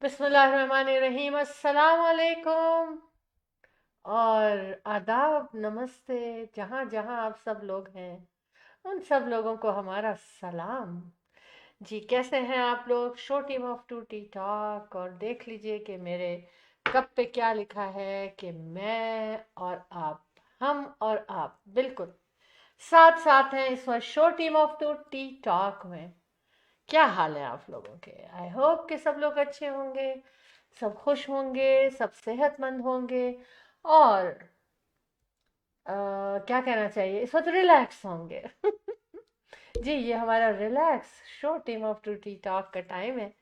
बिस्मिल्लाहिर्रहमानिर्रहीम, अस्सलाम वालेकुम और आदाब, नमस्ते। जहाँ जहाँ आप सब लोग हैं उन सब लोगों को हमारा सलाम। जी, कैसे हैं आप लोग? Show team of two T talk. और देख लीजिए कि मेरे कप पे क्या लिखा है कि मैं और आप, हम और आप बिल्कुल साथ साथ हैं इस वक्त show team of two T talk में। क्या हाल है आप लोगों के? आई होप कि सब लोग अच्छे होंगे, सब खुश होंगे, सब सेहतमंद होंगे और क्या कहना चाहिए, इस वक्त रिलैक्स होंगे। जी, ये हमारा relax show team of two T talk का टाइम है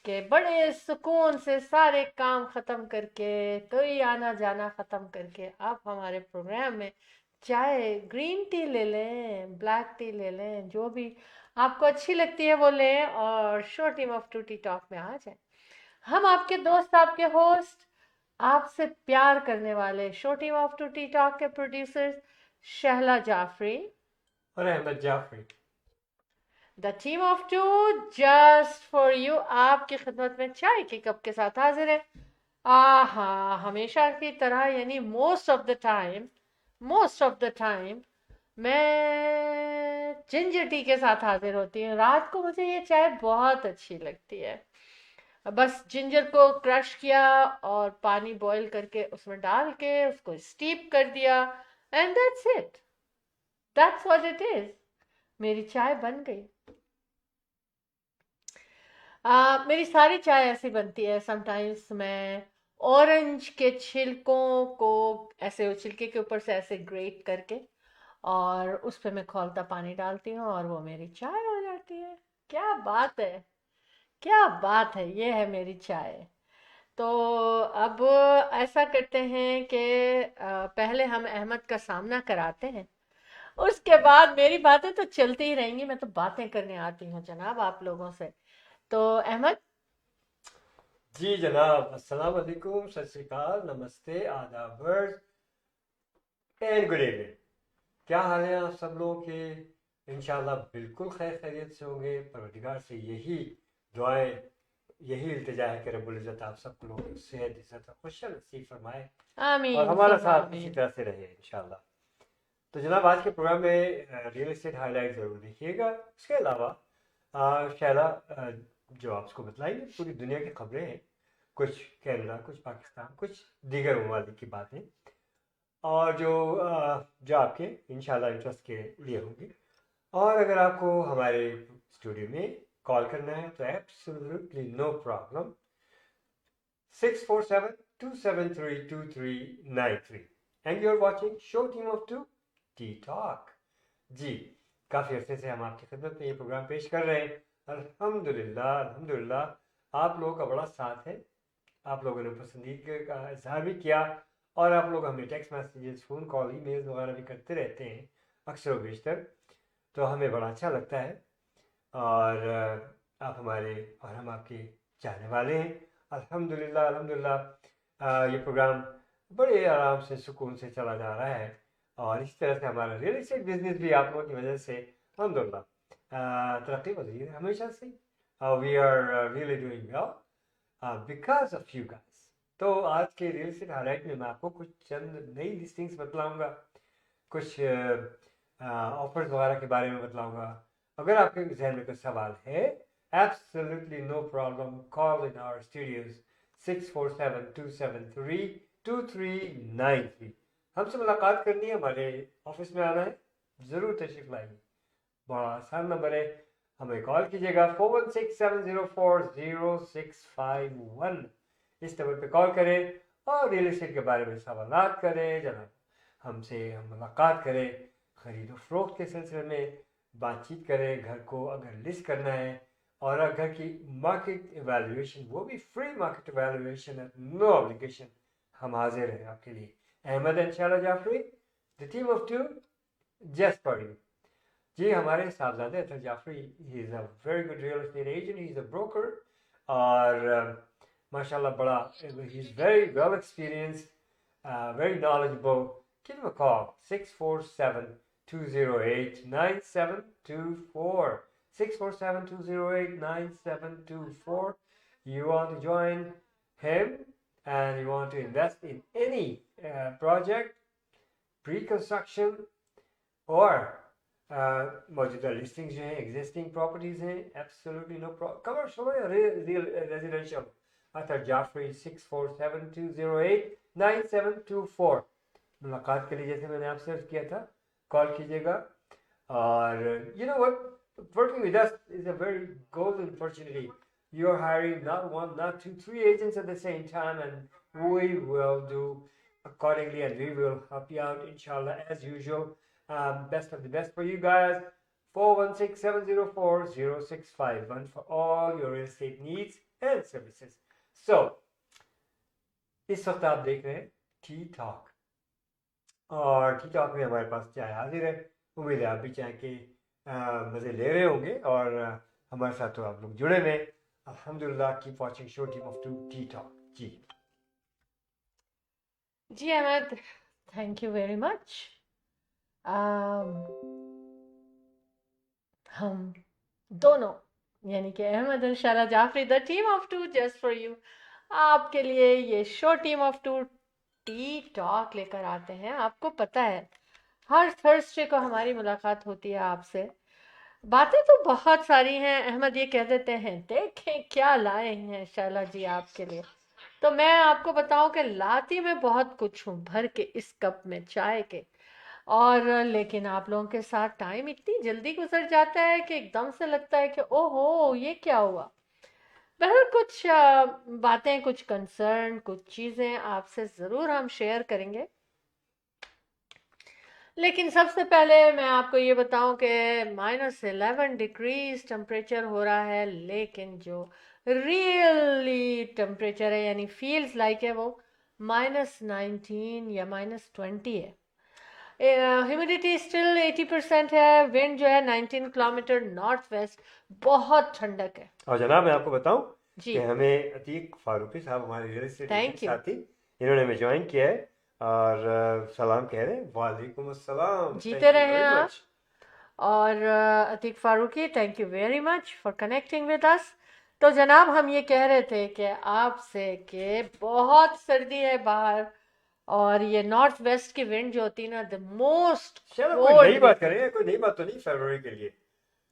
कि बड़े सुकून से सारे काम ख़त्म करके, कोई आना जाना ख़त्म करके आप हमारे प्रोग्राम में चाय, ग्रीन टी ले लें, ब्लैक टी ले लें, जो भी आपको अच्छी लगती है वो लें और show team of two T talk में आ जाएं। हम आपके दोस्त, आपके होस्ट, आपसे प्यार करने वाले show team of two T talk के प्रोड्यूसर्स शहला जाफरी, और Ahmed Jafri. The team of two, just for you, आपकी खिदमत में चाय के कप के साथ हाजिर है। आहा, हमेशा की तरह यानी मोस्ट ऑफ द टाइम मैं जिंजर टी के साथ हाजिर होती हूँ। रात को मुझे ये चाय बहुत अच्छी लगती है। बस जिंजर को क्रश किया और पानी बॉईल करके उसमें डाल के उसको स्टीप कर दिया, and that's it, that's what it is. मेरी चाय बन गई। मेरी सारी चाय ऐसी बनती है। समटाइम्स मैं ऑरेंज के छिलकों को ऐसे छिलके के ऊपर से ऐसे ग्रेट करके और उस पे मैं खौलता पानी डालती हूँ और वो मेरी चाय हो जाती है। क्या बात है, क्या बात है, ये है मेरी चाय। तो अब ऐसा करते हैं कि पहले हम अहमद का सामना कराते हैं, उसके बाद मेरी बातें तो चलती ही रहेंगी। मैं तो बातें करने आती हूँ जनाब आप लोगों से। तो अहमद। जी जनाब, अस्सलाम वालेकुम, सत श्री अकाल, नमस्ते, आदाब एंड गुड इवनिंग। क्या हाल है आप सब लोगों के? इंशाल्लाह बिल्कुल खैर खैरियत से होंगे। परवरदिगार से यही दुआएं, यही इल्तिजा है कि रब्बुल इज़्ज़त आप सब लोगों को सेहत, इज़्ज़त और खुशियाँ नसीब फरमाए और आमीन हमारा सुम्मा साथ इसी आमीन। तरह से रहे इंशाल्लाह। तो जनाब, आज के प्रोग्राम में रियल एस्टेट हाईलाइट ज़रूर देखिएगा। इसके अलावा शैला जो आपको बताएंगे पूरी दुनिया की खबरें हैं, कुछ कनाडा, कुछ पाकिस्तान, कुछ दीगर ममालिक की बातें, और जो आपके इंशाल्लाह इंटरेस्ट के लिए होंगी। और अगर आपको हमारे स्टूडियो में कॉल करना है तो absolutely no problem. 647-273-2393 and you are watching show team of two T talk. जी, काफ़ी अरसे से हम आपकी खिदमत में ये प्रोग्राम पेश कर रहे हैं। अल्हम्दुलिल्लाह अल्हम्दुलिल्लाह आप लोगों का बड़ा साथ है। आप लोगों ने पसंदीदा का इजहार भी किया और आप लोग हमें text messages, phone call, emails वगैरह भी करते रहते हैं अक्सर व बेशतर। तो हमें बड़ा अच्छा लगता है और आप हमारे और हम आपके चाहने वाले हैं। अल्हम्दुलिल्लाह अल्हम्दुलिल्लाह ये प्रोग्राम बड़े आराम से, सुकून से चला जा रहा है और इस तरह से हमारा रियल एस्टेट बिजनेस भी आप लोगों की वजह से अल्हम्दुलिल्लाह तरक्की पजीर है हमेशा से। We are really doing well because of you guys. तो आज के रियल एस्टेट हाईलाइट में मैं आपको कुछ चंद नई लिस्टिंग्स बतलाऊंगा, कुछ ऑफर्स वगैरह के बारे में बतलाऊंगा। अगर आपके जहन में कोई सवाल है, absolutely no problem, call in our studios 647-273-2393। हमसे मुलाकात करनी है, हमारे ऑफिस में आना है, ज़रूर तशरीफ लाइए। बड़ा आसान नंबर है, हमें कॉल कीजिएगा 4167040651। इस नंबर पे कॉल करें और रियल एस्टेट के बारे में सवाल करें जनाब। हमसे हम मुलाकात करें, खरीदो फरोख्त के सिलसिले में बातचीत करें, घर को अगर लिस्ट करना है और घर की मार्केट इवेल्युएशन, वो भी फ्री मार्केट इवेल्युएशन है, नो ऑब्लिगेशन। हम हाजिर हैं आपके लिए। Ahmed and Shaila Jafri, the team of two, just for you. जी, हमारे साहबजादे Atar Jafri, he is a very good real estate agent, he is a broker और माशाल्लाह बड़ा, he is very well experienced, very knowledgeable. Give him a call, 647-208-9724. 647-208-9724. you want to join him and you want to invest in any project, pre-construction or मौजूदा listing जो है, existing properties हैं, absolutely no problem, commercial है, real residential, Arthur Jafri 6472089724 मुलाकात के लिए, जैसे मैंने आपसे अर्ज किया था, कॉल कीजिएगा. और you know what, working with us is a very golden opportunity. You're hiring not one, not two, three agents at the same time, and we will do accordingly, and we will help you out, inshallah, as usual. Best of the best for you guys. 416-704-0651 for all your real estate needs and services. So, इस वक्त आप देख रहे हैं T talk, और T talk में हमारे पास चाय हाजिर है. उम्मीद है आप भी चाय के मज़े ले रहे होंगे, और हमारे साथ तो आप लोग जुड़े हुए. अल्हम्दुलिल्लाह. Keep watching show team of two T talk. जी Ahmed, thank you very much. हम दोनों, यानी कि अहमद और Shala Jafri, the team of two, just for you, आपके लिए ये show team of two T talk लेकर आते हैं. आपको पता है हर थर्सडे को हमारी मुलाकात होती है आपसे. बातें तो बहुत सारी हैं. अहमद ये कह देते हैं देखें क्या लाए हैं शाला जी आपके लिए, तो मैं आपको बताऊं कि लाती मैं बहुत कुछ हूँ भर के इस कप में चाय के. और लेकिन आप लोगों के साथ टाइम इतनी जल्दी गुजर जाता है कि एकदम से लगता है कि ओहो ये क्या हुआ. बहरहाल कुछ बातें, कुछ कंसर्न, कुछ चीज़ें आपसे ज़रूर हम शेयर करेंगे. लेकिन सबसे पहले मैं आपको ये बताऊं कि -11 डिग्रीज टेम्परेचर हो रहा है, लेकिन जो रियली टेम्परेचर है, यानी फील्स लाइक है, वो -19 या -20 है. ह्यूमिडिटी स्टिल 80% है. विंड जो है 19 किलोमीटर नॉर्थ वेस्ट. बहुत ठंडक है. और जनाब मैं आपको बताऊं जी, कि हमें अतीक फारूकी साहब, हमारे रियल एस्टेट थैंक यू. साथी, इन्होंने हमें ज्वाइन किया है और सलाम कह रहे हैं. वालेकुम अस्सलाम. जीते रहे आप. और Atiq Farooqui, thank you very much for connecting with us. तो जनाब हम ये कह रहे थे कि आपसे कि बहुत सर्दी है बाहर, और ये नॉर्थ वेस्ट की विंड जो होती है ना, द मोस्ट चलो कोई नई बात करें. कोई नई बात तो नहीं फरवरी के लिए.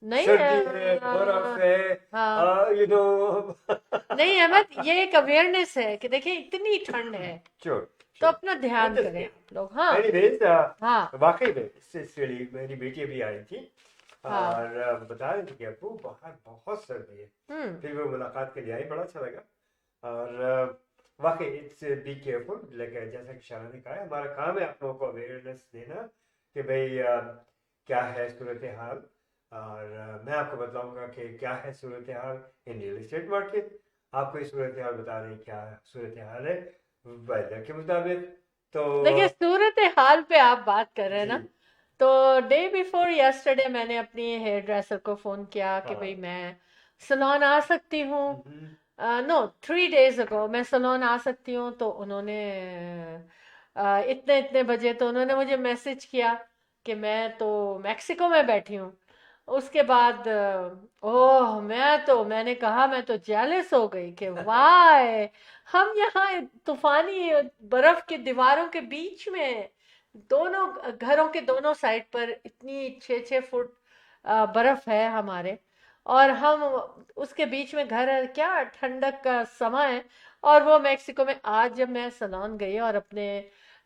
नहीं सर्दी है, बर्फ है, हाँ यू नो. नहीं अहमद, ये एक अवेयरनेस है कि देखिए इतनी ठंड है, तो अपना ध्यान करें आप लोग. हाँ एनीवेज, हाँ वाकई में इसलिए मेरी बेटी अभी आई थी हाँ. और बता रही थी कि अब्बू बाहर बहुत सर्दी है. फिर वो मुलाकात के लिए आई, बड़ा अच्छा लगा. और वाकई इट्स बी केयरफुल, लेकिन जैसा कि शाला ने कहा, हमारा काम है आप लोगों को अवेयरनेस देना कि भाई क्या है सूरत हाल. और मैं आपको बताऊंगा कि क्या है सूरत हाल इन रियल एस्टेट मार्केट. आपको ये सूरत हाल बता रहे हैं क्या सूरत हाल है वेदर के मुताबिक. तो देखिए सूरत हाल पे आप बात कर रहे हैं ना, तो डे बिफोर यस्टरडे मैंने अपनी हेयर ड्रेसर को फ़ोन किया कि भाई मैं सलोन आ सकती हूँ. नो 3 days ago मैं सलोन आ सकती हूँ. तो उन्होंने इतने इतने बजे तो उन्होंने मुझे मैसेज किया कि मैं तो मैक्सिको में बैठी हूँ. उसके बाद ओह मैंने कहा मैं तो जेलस हो गई कि वाह, हम यहाँ तूफानी बर्फ की दीवारों के बीच में, दोनों घरों के दोनों साइड पर इतनी 6-6 फुट बर्फ है हमारे, और हम उसके बीच में घर है. क्या ठंडक का समय है. और वो मैक्सिको में. आज जब मैं सलोन गई और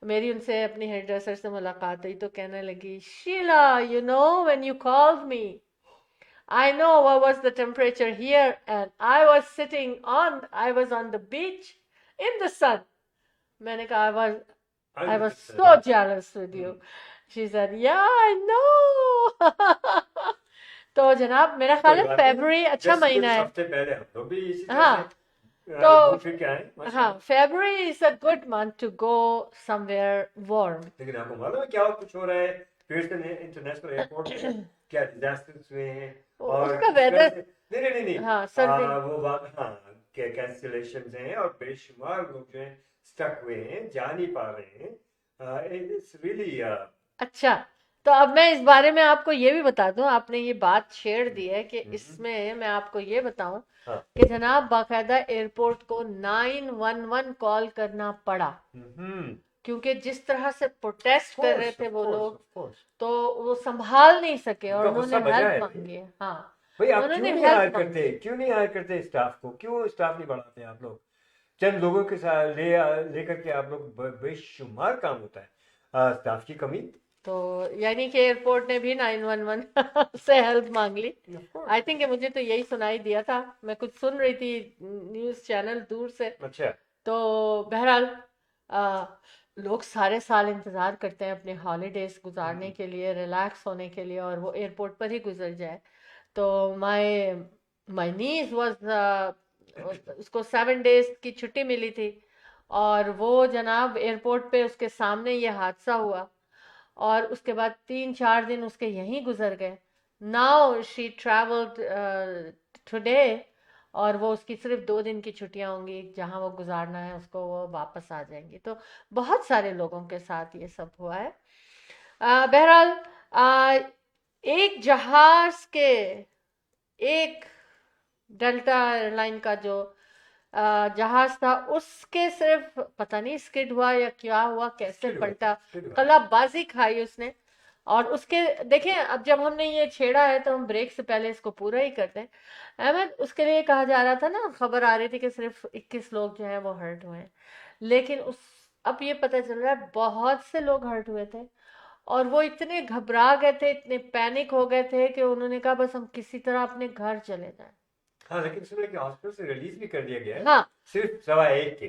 मेरी उनसे अपनी हेयर ड्रेसर से मुलाकात हुई, तो कहने लगी Sheila, you know when you called me I know what was the temperature here, and I was on the beach in the sun. मैंने कहा I was so jealous with you. She said, yeah, I know. तो जनाब मेरा ख्याल है फरवरी अच्छा महीना है. हफ्ते पहले हम लोग भी इसी हाँ तो फिर क्या है. हाँ, February is a good month to go somewhere warm. लेकिन आपको मालूम है क्या कुछ हो रहा है ह्यूस्टन इंटरनेशनल एयरपोर्ट में? क्या डिजास्टर्स हुए हैं और उसका वेदर. नहीं हाँ सर्दी. वो बात, हाँ, कैंसिलेशंस हैं और बेशुमार लोग जो हैं स्टक हुए हैं, जा नहीं पा रहे हैं. इट्स रियली अच्छा, तो अब मैं इस बारे में आपको ये भी बता दूं, आपने ये बात छेड़ दी है कि हम्म, इसमें मैं आपको ये बताऊं हाँ। कि जनाब बाकायदा एयरपोर्ट को 911 कॉल करना पड़ा, हम्म। क्योंकि जिस तरह से प्रोटेस्ट कर रहे कोर्स थे ऑफ वो कोर्स लोग, ऑफ कोर्स तो वो संभाल नहीं सके और उनका उन्होंने गुस्सा बजा हेल्प है भाई। मांगी है। हाँ, भाई आप क्यों उन्होंने नहीं हायर हेल्प करते, मांगी है। क्यों नहीं हायर करते स्टाफ को, क्यों स्टाफ नहीं बढ़ाते आप लोग? चंद लोगों के साथ लेकर के आप लोग बेशुमार काम होता है, स्टाफ की कमी। तो यानी कि एयरपोर्ट ने भी 911 से हेल्प मांग ली। Of course. आई थिंक मुझे तो यही सुनाई दिया था, मैं कुछ सुन रही थी न्यूज़ चैनल दूर से। अच्छा। तो बहरहाल आ, लोग सारे साल इंतज़ार करते हैं अपने हॉलीडेज गुजारने के लिए, रिलैक्स होने के लिए, और वो एयरपोर्ट पर ही गुजर जाए। तो माय माय नीस वाज, उसको 7 डेज की छुट्टी मिली थी, और वो जनाब एयरपोर्ट पे उसके सामने ये हादसा हुआ, और उसके बाद 3-4 दिन उसके यहीं गुजर गए। नाउ शी ट्रैवल्ड टुडे, और वो उसकी सिर्फ 2 दिन की छुट्टियां होंगी, जहां वो गुजारना है उसको वो वापस आ जाएंगी। तो बहुत सारे लोगों के साथ ये सब हुआ है। बहरहाल एक जहाज के, एक डेल्टा एयरलाइन का जो जहाज था, उसके सिर्फ पता नहीं स्किड हुआ या क्या हुआ, कैसे पलटा, कलाबाजी खाई उसने। और उसके देखें, अब जब हमने ये छेड़ा है तो हम ब्रेक से पहले इसको पूरा ही करते हैं। अहमद, उसके लिए कहा जा रहा था ना, खबर आ रही थी कि सिर्फ 21 लोग जो हैं वो हर्ट हुए हैं, लेकिन उस अब ये पता चल रहा है बहुत से लोग हर्ट हुए थे, और वो इतने घबरा गए थे, इतने पैनिक हो गए थे कि उन्होंने कहा बस हम किसी तरह अपने घर चले जाएं। हाँ, लेकिन सुना कि हॉस्पिटल से रिलीज भी कर दिया गया है, हाँ, सिर्फ 1.15 के।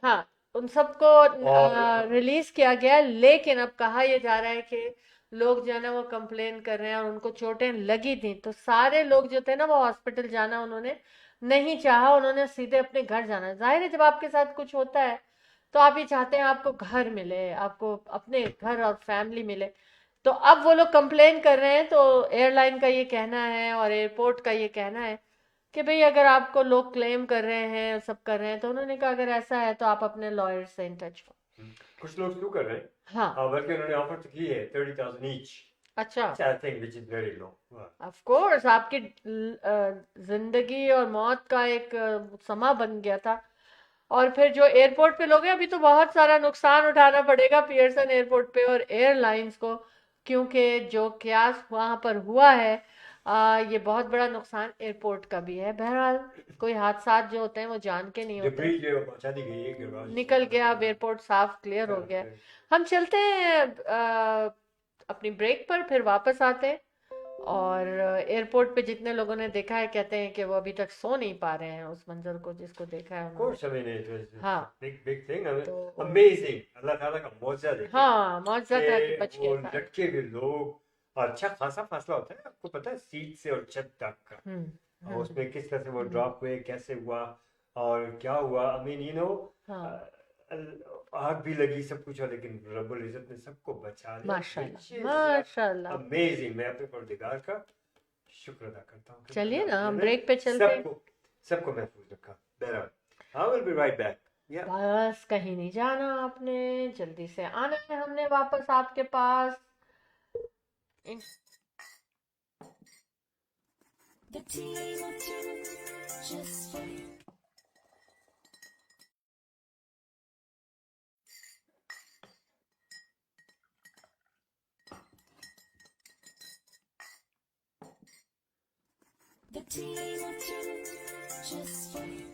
हाँ, उन सबको और रिलीज किया गया है, लेकिन अब कहा यह जा रहा है कि लोग जो है ना वो कंप्लेन कर रहे हैं, और उनको चोटें लगी थी, तो सारे लोग जो थे ना वो हॉस्पिटल जाना उन्होंने नहीं चाहा, उन्होंने सीधे अपने घर जाना है। जाहिर है जब आपके साथ कुछ होता है तो आप ये चाहते हैं आपको घर मिले, आपको अपने घर और फैमिली मिले। तो अब वो लोग कंप्लेन कर रहे हैं, तो एयरलाइन का ये कहना है और एयरपोर्ट का ये कहना है कि भाई अगर आपको लोग क्लेम कर रहे हैं, सब कर रहे हैं, तो उन्होंने कहा अगर ऐसा है तो आप अपने लॉयर से इन टच हो। कुछ लोग क्यों कर रहे हैं? हाँ, बल्कि उन्होंने ऑफर तो की है 30,000 ईच, अच्छा, I think which is very low. Of course आपकी जिंदगी और मौत का एक समा बन गया था। और फिर जो एयरपोर्ट पे लोग हैं, अभी तो बहुत सारा नुकसान उठाना पड़ेगा पियर्सन एयरपोर्ट पे और एयरलाइंस को, क्योंकि जो क्यास वहां पर हुआ है, ये बहुत बड़ा नुकसान एयरपोर्ट का भी है। बहरहाल कोई हादसा जो होते हैं वो जान के नहीं होते। डिब्री जो पहुंचा दी गई है निकल गया, अब एयरपोर्ट साफ क्लियर हो गया। हम चलते हैं अपनी ब्रेक पर, फिर वापस आते हैं। और एयरपोर्ट पे जितने लोगों ने देखा है कहते हैं कि वो अभी तक सो नहीं पा रहे हैं उस मंजर को जिसको देखा है Of उन्होंने। course, I mean it was हाँ, big thing. तो Amazing. अल्लाह ताला का मौजज़ा देखिए हाँ, मौजूदा था कि कि बच वो गया था। लटके हुए लोग, और अच्छा खासा फासला होता है, आपको पता है, सीट से और छत तक का। हम्म, और उसमें किस तरह से वो हम्म, ड्रॉप हुए, कैसे हुआ और क्या हुआ, आई मीन यू नो, हाँ, आग भी लगी, सब कुछ हुआ, लेकिन रब्बुल इज्जत ने सबको बचा लिया, माशाल्लाह, माशाल्लाह। अमेजिंग। मैं अपने परवरदिगार का शुक्र अदा करता हूँ कि चलिए अल्लाह ना हम ने ब्रेक पे चलते हैं। सबको महफूज रखा। बहरहाल, I will be right back. Yeah. बस कहीं नहीं जाना आपने, जल्दी से आना है हमने वापस आपके पास। इन- The team of two, just for you. The team of two, just for you.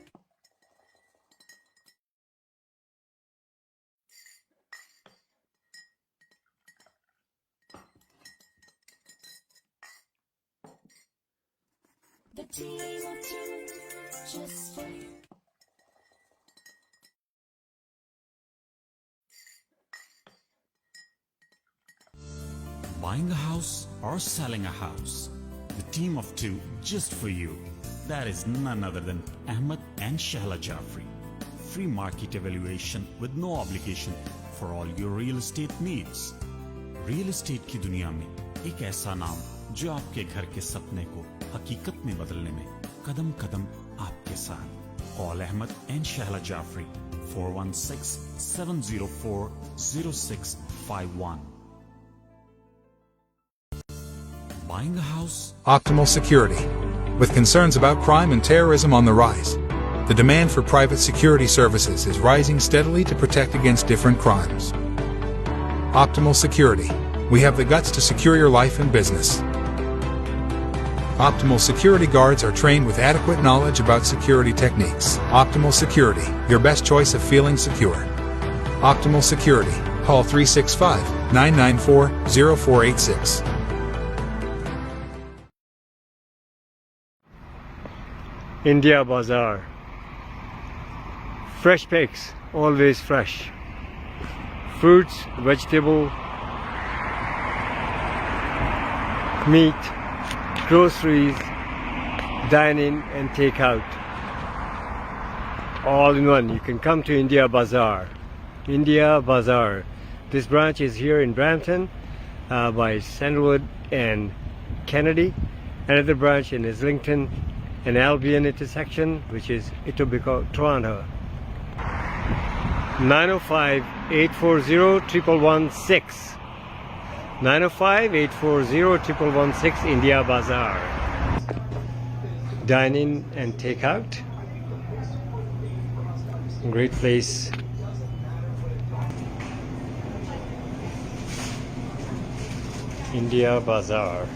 The team of two, just for you. Buying a house or selling a house? The team of two just for you. That is none other than Ahmed and Shahla Jafri. Free market evaluation with no obligation for all your real estate needs. Real estate की दुनिया में एक ऐसा नाम जो आपके घर के सपने को हकीकत में बदलने में कदम कदम आपके साथ. Call Ahmed and Shahla Jafri 416-704-0651. Buying a house? Optimal Security. With concerns about crime and terrorism on the rise, the demand for private security services is rising steadily to protect against different crimes. Optimal Security. We have the guts to secure your life and business. Optimal Security guards are trained with adequate knowledge about security techniques. Optimal Security, your best choice of feeling secure. Optimal Security. Call 365-994-0486. India Bazaar. Fresh pigs, always fresh. Fruits, vegetable, meat, groceries, dine-in and take-out. All in one. You can come to India Bazaar. India Bazaar. This branch is here in Brampton by Sandalwood and Kennedy. Another branch in Islington and Albion intersection, which is Etobicoke, Toronto. 905-840-1116. 905-840-1116 India Bazaar. Dine in and take out. Great place. India Bazaar.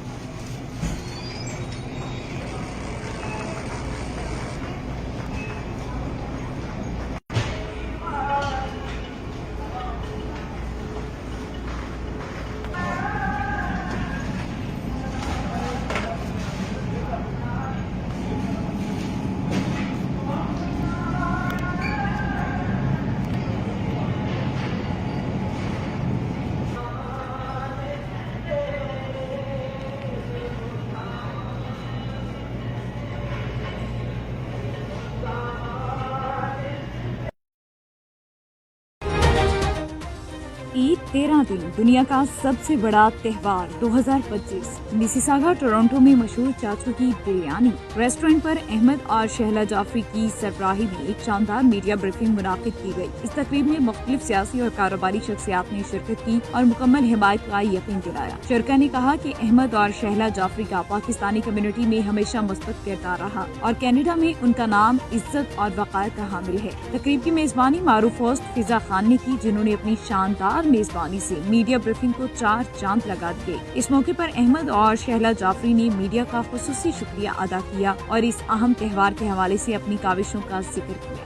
Eid 13 दिन दुनिया का सबसे बड़ा त्योहार 2025 Mississauga Toronto में मशहूर चाचू की बिरयानी रेस्टोरेंट पर अहमद और शहला जाफरी की सरबराही में एक शानदार मीडिया ब्रीफिंग मुनाकिद की गई। इस तकरीब में मुख्तलिफ सियासी और कारोबारी शख्सियात ने शिरकत की और मुकम्मल हिमायत का यकीन दिलाया। शुरका ने कहा कि अहमद और शहला जाफरी का पाकिस्तानी कम्युनिटी में हमेशा मुस्बत किरदार रहा और कनाडा में उनका नाम इज्जत और वक़ार का हामिल है। तकरीब की मेजबानी मारूफ होस्ट फिजा खान ने की, जिन्होंने अपनी शानदार मेजबानी से मीडिया ब्रीफिंग को 4 चांद लगा दिए। इस मौके पर अहमद और शहला जाफरी ने मीडिया का खुसूसी शुक्रिया अदा किया और इस अहम त्योहार के हवाले से अपनी काविशों का जिक्र किया।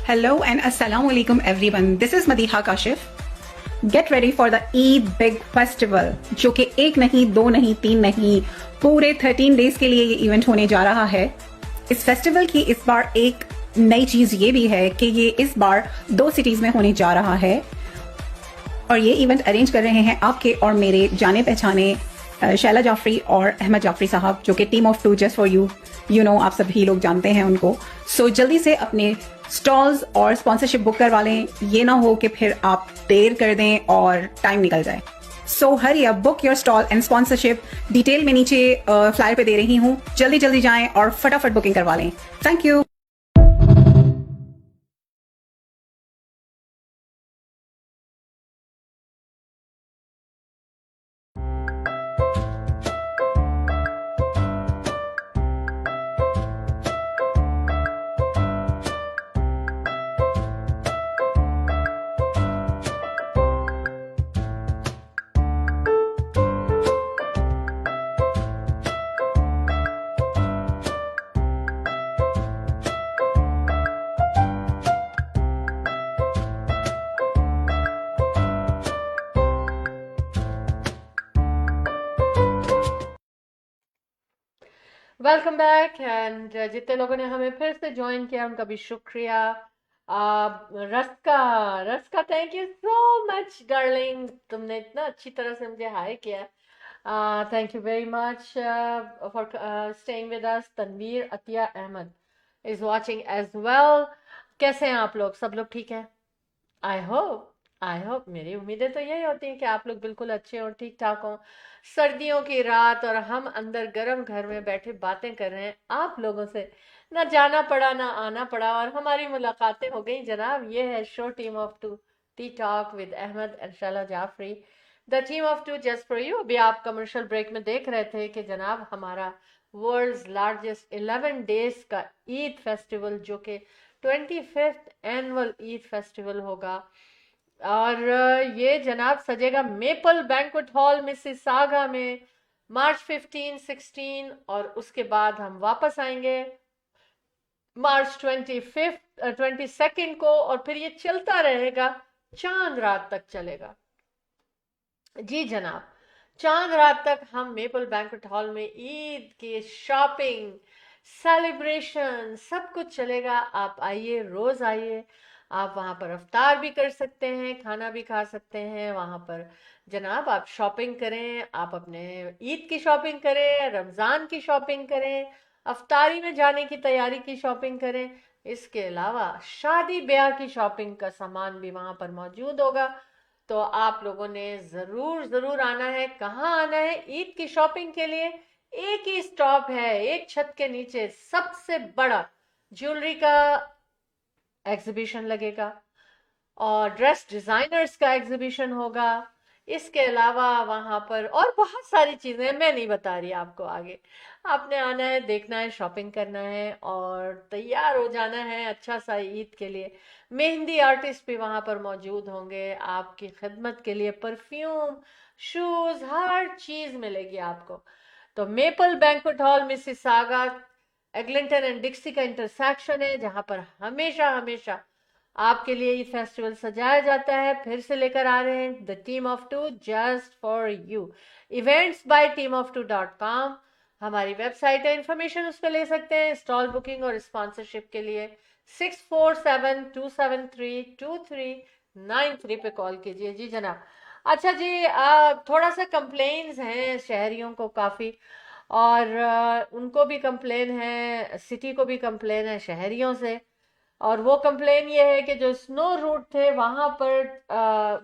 Hello and Assalamu alaikum everyone. This is Madiha Kashif. Get ready for the Eid Big Festival, जो कि 1 नहीं 2 नहीं 3 नहीं पूरे 13 डेज के लिए ये इवेंट होने जा रहा है। इस फेस्टिवल की इस बार एक नई चीज ये भी है कि ये इस बार 2 सिटीज में होने जा रहा है और ये इवेंट अरेंज कर रहे हैं आपके और मेरे जाने पहचाने शैला जाफरी और अहमद जाफरी साहब, जो कि team of 2 just for you know आप सभी लोग जानते हैं उनको। सो जल्दी से अपने स्टॉल्स और स्पॉन्सरशिप बुक करवा लें, ये ना हो कि फिर आप देर कर दें और टाइम निकल जाए। So hurry up, book your stall and sponsorship. Detail में नीचे फ्लायर पे दे रही हूँ, जल्दी जल्दी जाएं और फटाफट बुकिंग करवा लें। Thank you. Welcome back and जितने लोगों ने हमें फिर से ज्वाइन किया उनका भी शुक्रिया। रस्का thank you so much darling, तुमने इतना अच्छी तरह से मुझे हाय किया। Thank you very much for staying with us. Tanveer Atiya Ahmed is watching as well. कैसे हैं आप लोग? सब लोग ठीक है? आई होप मेरी उम्मीदें तो यही होती हैं कि आप लोग बिल्कुल अच्छे और ठीक ठाक हों। सर्दियों की रात और हम अंदर गर्म घर में बैठे बातें कर रहे हैं आप लोगों से, ना जाना पड़ा ना आना पड़ा और हमारी मुलाकातें हो गई जनाब। ये है show team of 2 tea talk with Ahmed and Shaila Jafri, the team of two just for you. अभी आप कमर्शियल ब्रेक में देख रहे थे कि जनाब हमारा वर्ल्ड्स लार्जेस्ट 11 डेज का ईद फेस्टिवल, जो कि 25th एनुअल ईद फेस्टिवल होगा, और ये जनाब सजेगा मेपल बैंक्वेट हॉल मिसिसागा में मार्च 15, 16, और उसके बाद हम वापस आएंगे मार्च 22nd को, और फिर ये चलता रहेगा, चांद रात तक चलेगा। जी जनाब, चांद रात तक हम मेपल बैंक्वेट हॉल में ईद की शॉपिंग, सेलिब्रेशन, सब कुछ चलेगा। आप आइए, रोज आइए, आप वहाँ पर अफ्तार भी कर सकते हैं, खाना भी खा सकते हैं वहाँ पर जनाब। आप शॉपिंग करें, आप अपने ईद की शॉपिंग करें, रमज़ान की शॉपिंग करें, अफ्तारी में जाने की तैयारी की शॉपिंग करें। इसके अलावा शादी ब्याह की शॉपिंग का सामान भी वहाँ पर मौजूद होगा। तो आप लोगों ने ज़रूर आना है। कहाँ आना है ईद की शॉपिंग के लिए? एक ही स्टॉप है, एक छत के नीचे सबसे बड़ा ज्वेलरी का एग्जीबिशन लगेगा और ड्रेस डिजाइनर्स का एग्जीबिशन होगा। इसके अलावा वहां पर और बहुत सारी चीजें, मैं नहीं बता रही आपको आगे। आपने आना है, देखना है, शॉपिंग करना है और तैयार हो जाना है अच्छा सा ईद के लिए। मेहंदी आर्टिस्ट भी वहां पर मौजूद होंगे आपकी खिदमत के लिए। परफ्यूम, शूज, हर चीज मिलेगी आपको। तो Maple banquet hall Mississauga, Eglinton and Dixie का इंटरसेक्शन है, जहां पर हमेशा आपके लिए ये फेस्टिवल सजाया जाता है। फिर से लेकर आ रहे हैं the team of two just for you, events by teamoftu.com हमारी वेबसाइट है, इंफॉर्मेशन उस पर ले सकते हैं। स्टॉल बुकिंग और स्पॉन्सरशिप के लिए 6472732393 पे कॉल कीजिए। जी जनाब। अच्छा जी, थोड़ा सा कंप्लेन्स हैं शहरियों को काफ़ी, और उनको भी कंप्लेन है, सिटी को भी कंप्लेन है शहरियों से। और वो कंप्लेन ये है कि जो स्नो रूट थे वहाँ पर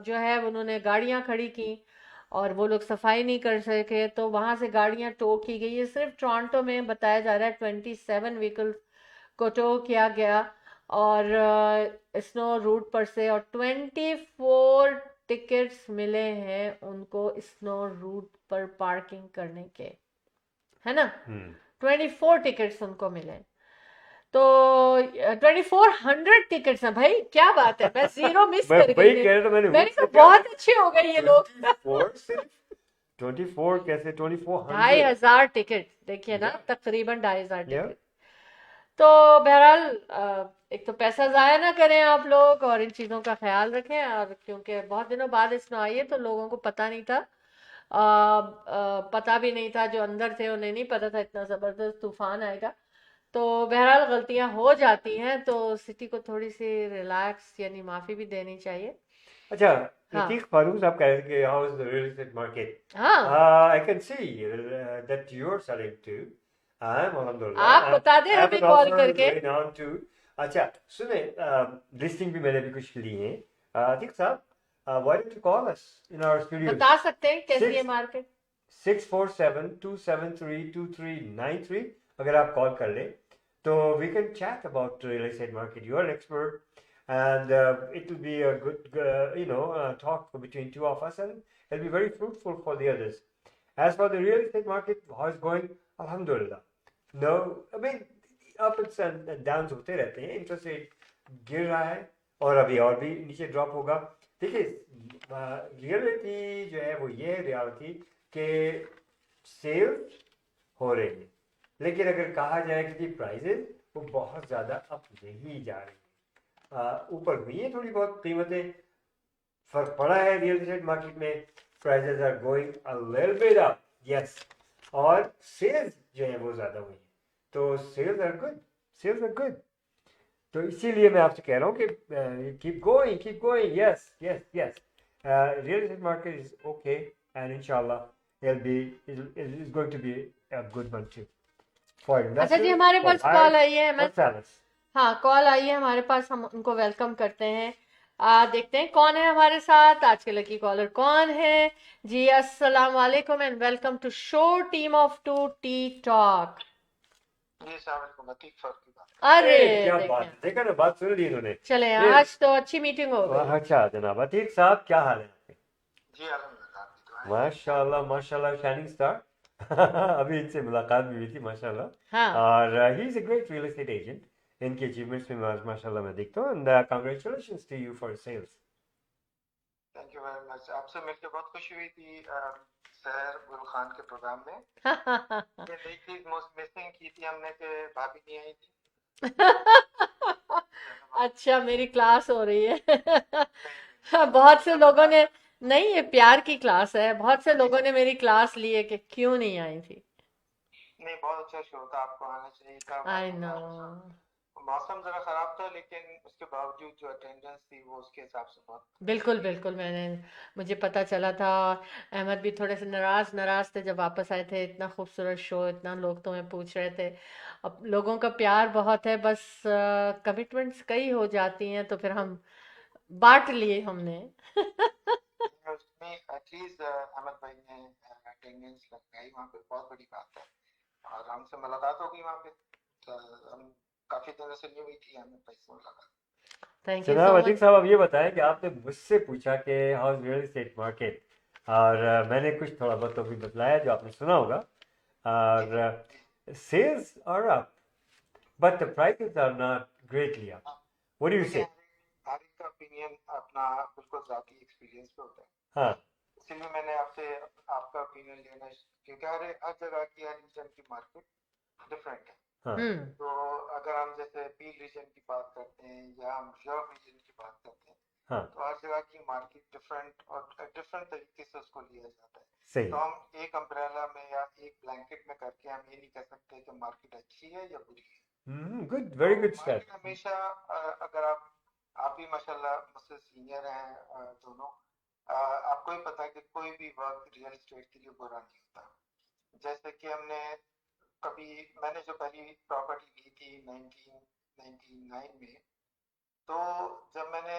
जो है उन्होंने गाड़ियाँ खड़ी की और वो लोग सफाई नहीं कर सके, तो वहाँ से गाड़ियाँ टो की गई। ये सिर्फ टोरंटो में बताया जा रहा है 27 व्हीकल को टो किया गया और स्नो रूट पर से, और 24 टिकट्स मिले हैं उनको स्नो रूट पर पार्किंग करने के, है ना। 24 टिकट्स उनको मिले, तो 2400 टिकट्स हैं भाई, क्या बात है। मैं जीरो मिस कर वही गई। कह रहा था मैंने, मैंने कहा बहुत अच्छे हो गए ये लोग। 24 कैसे 2400? 2500 टिकट, देखिए ना, तकरीबन 2500 Yeah. टिकट। तो बहरहाल एक तो पैसा जाया ना करें आप लोग, और इन चीज़ों का ख्याल रखें। और क्योंकि बहुत दिनों बाद स्नो आई है तो लोगों को पता नहीं था, पता भी नहीं था, जो अंदर थे उन्हें नहीं पता था इतना ज़बरदस्त तूफान आएगा। तो बहरहाल गलतियां हो जाती हैं, तो सिटी को थोड़ी सी रिलैक्स यानी माफ़ी भी देनी चाहिए। अच्छा, हाँ प्रतीक फारूक साहब कह रहे थे कि how is the real estate market? हाँ, I can see that you are selling too. अल्हम्दुलिल्लाह। आप बता दें अभी कॉल करके। अच्छा सुने, लिस्टिंग भी मैंने भी कुछ ली है। प्रतीक साहब, why don't you call us in our studio? बता सकते हैं कैसी है मार्केट? 6472732393। अगर आप कॉल कर लें तो we can chat about real estate market. You are an expert, and it will be a good, talk between two of us, and it'll be very fruitful for the others. As for the real estate market, how is going? Alhamdulillah. No, I mean ups and downs होते रहते हैं। Interest rate गिर रहा है और अभी और भी नीचे ड्रॉप होगा। देखिए, रियलिटी जो है वो ये रियलिटी कि सेल्स हो रही है, लेकिन अगर कहा जाए कि प्राइसेस वो बहुत ज़्यादा अप नहीं जा रही है। ऊपर हुई है थोड़ी बहुत कीमतें, फर्क पड़ा है रियल एस्टेट मार्केट में। Prices are going a little bit up, yes, और सेल्स जो है वो ज़्यादा हुई है, तो सेल्स आर गुड। तो इसीलिए मैं आपसे कह रहा हूँ कि keep going, yes. Real estate market is okay and इंशाल्लाह is going to be a good month too. अच्छा जी, हमारे पास कॉल आई है। Sellers. हाँ, कॉल आई है हमारे पास, हम उनको वेलकम करते हैं। देखते हैं कौन है हमारे साथ आज के लकी कॉलर कौन है जी। अस्सलाम वालेकुम and welcome to show team of two T talk. जी सलाम अतीक फर्क की बात अरे क्या बात देखें, है, देखा ना, बात सुन ली इन्होंने। चले ये आज तो अच्छी मीटिंग हो गई। अच्छा जनाब अतीक साहब, क्या हाल है आपके? जी अल्हम्दुलिल्लाह आपकी दुआ है। माशाल्लाह माशाल्लाह, शाइनिंग स्टार। अभी इनसे मुलाकात भी हुई थी माशाल्लाह। हाँ, और he is a great real estate agent. इनकी अचीवमेंट्स में माशाल्लाह मैं देखता हूँ, and congratulations to you for sales. Thank you very much, आपसे मिलकर बहुत खुशी हुई थी सहर गुल खान के प्रोग्राम में। ये नई चीज मोस्ट मिसिंग की थी हमने कि भाभी नहीं आई थी। अच्छा मेरी क्लास हो रही है। नहीं बहुत से लोगों ने, नहीं ये प्यार की क्लास है, बहुत से लोगों ने मेरी क्लास ली है कि क्यों नहीं आई थी। नहीं, बहुत अच्छा शो था, आपको आना चाहिए था। I know. मौसम जरा खराब था लेकिन उसके बावजूद जो अटेंडेंस थी वो उसके हिसाब से बहुत बिल्कुल बिल्कुल, मैंने, मुझे पता चला था। अहमद भी थोड़े से नाराज नाराज थे जब वापस आए थे। इतना खूबसूरत शो, इतना लोग तुम्हें पूछ रहे थे। अब लोगों का प्यार बहुत है, बस कमिटमेंट्स कई हो जाती हैं तो फिर हम बांट लिए हमने। उसमें एटलीस्ट अहमद भाई ने अटेंडेंस लगाई वहाँ पे, बहुत बड़ी बात है। और हमसे मुलाकात हो गई वहाँ पे, तो हम काफी दिनों से नहीं हुई थी हमें पैसे मुलाकात। थैंक यू जनाब सो अतीक मच। साहब, अब ये बताएं कि आपने मुझसे पूछा कि हाउस रियल एस्टेट मार्केट, और मैंने कुछ थोड़ा बहुत तो भी बतलाया जो आपने सुना होगा। जी जी और sales are up, but the prices are not greatly up. What do you देखिए, से? हर एक का ओपिनियन अपना बिल्कुल जाती एक्सपीरियंस पे होता है। हाँ। इसीलिए मैंने आपसे आपका ओपिनियन लेना, क्योंकि हर जगह की, हर रीजन की मार्केट डिफरेंट है। हाँ। तो अगर हम जैसे पीक रीजन की बात करते हैं या हम रिजर्व रीजन की बात करते हैं, हाँ। तो हर जगह की मार्केट डिफरेंट और डिफरेंट तरीके से उसको लिया जाता है। सही। तो हम एक अम्ब्रेला में या एक ब्लैंकेट में करके हम ये नहीं कह सकते कि मार्केट अच्छी है या बुरी है। गुड, वेरी गुड तो स्टार्ट। मार्केट हमेशा अगर आप भी माशाल्लाह मुझसे सीनियर हैं दोनों, आपको ही पता है कि कोई भी वर्क रियल एस्टेट के लिए बुरा नहीं होता। जैसे कि मैंने जो पहली प्रॉपर्टी ली थी 1999 में, तो जब मैंने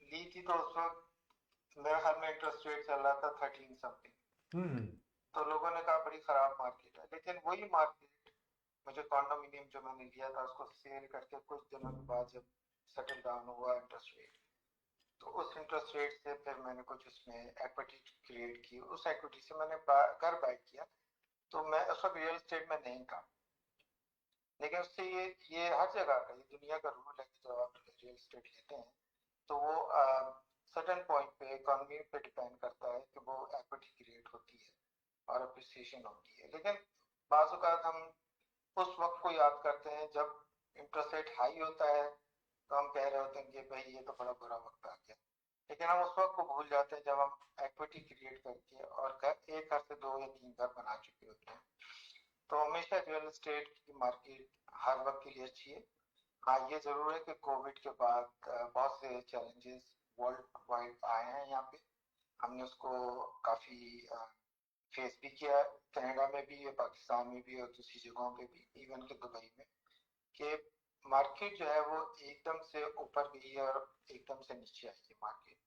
ली थी तो उस वक्त मेरे ख्याल में इंटरेस्ट रेट चल रहा था 13 समथिंग। तो लोगों ने कहा बड़ी खराब मार्केट है, लेकिन वही मार्केट मुझे कॉन्डोमिनियम जो मैंने लिया था उसको सेल करके कुछ दिनों के बाद जब सेटल डाउन हुआ इंटरेस्ट रेट, तो उस इंटरेस्ट रेट से फिर मैंने कुछ उसमें एक्विटी क्रिएट की, उस एक्विटी से मैंने घर बाय किया। तो मैं उस वक्त रियल एस्टेट में नहीं था, लेकिन उससे ये हर जगह का, ये दुनिया का रूल है कि जब आप रियल एस्टेट लेते हैं तो वो सर्टेन पॉइंट पे इकोनॉमी पे डिपेंड करता है कि वो एक्विटी क्रिएट होती है और अप्रिसिएशन होती है। लेकिन बाज़ औक़ात हम उस वक्त को याद करते हैं जब इंटरेस्ट रेट हाई होता है, तो हम कह रहे होते हैं कि भाई ये तो बड़ा बुरा वक्त आ गया। लेकिन हम उस वक्त को भूल जाते हैं जब हम एक्विटी क्रिएट करके और एक घर से 2 या 3 घर बना चुके होते हैं। तो हमेशा रियल एस्टेट की मार्केट हर वक्त के लिए अच्छी है। हाँ, ये जरूर है कि कोविड के बाद बहुत से चैलेंजेस वर्ल्ड वाइड आए हैं यहाँ पे, हमने उसको काफी फेस भी किया, कनाडा में भी, पाकिस्तान में भी और दूसरी जगहों पे भी, इवन के दुबई में, कि मार्केट जो है वो एकदम से ऊपर गई है और एकदम से नीचे आई है मार्केट।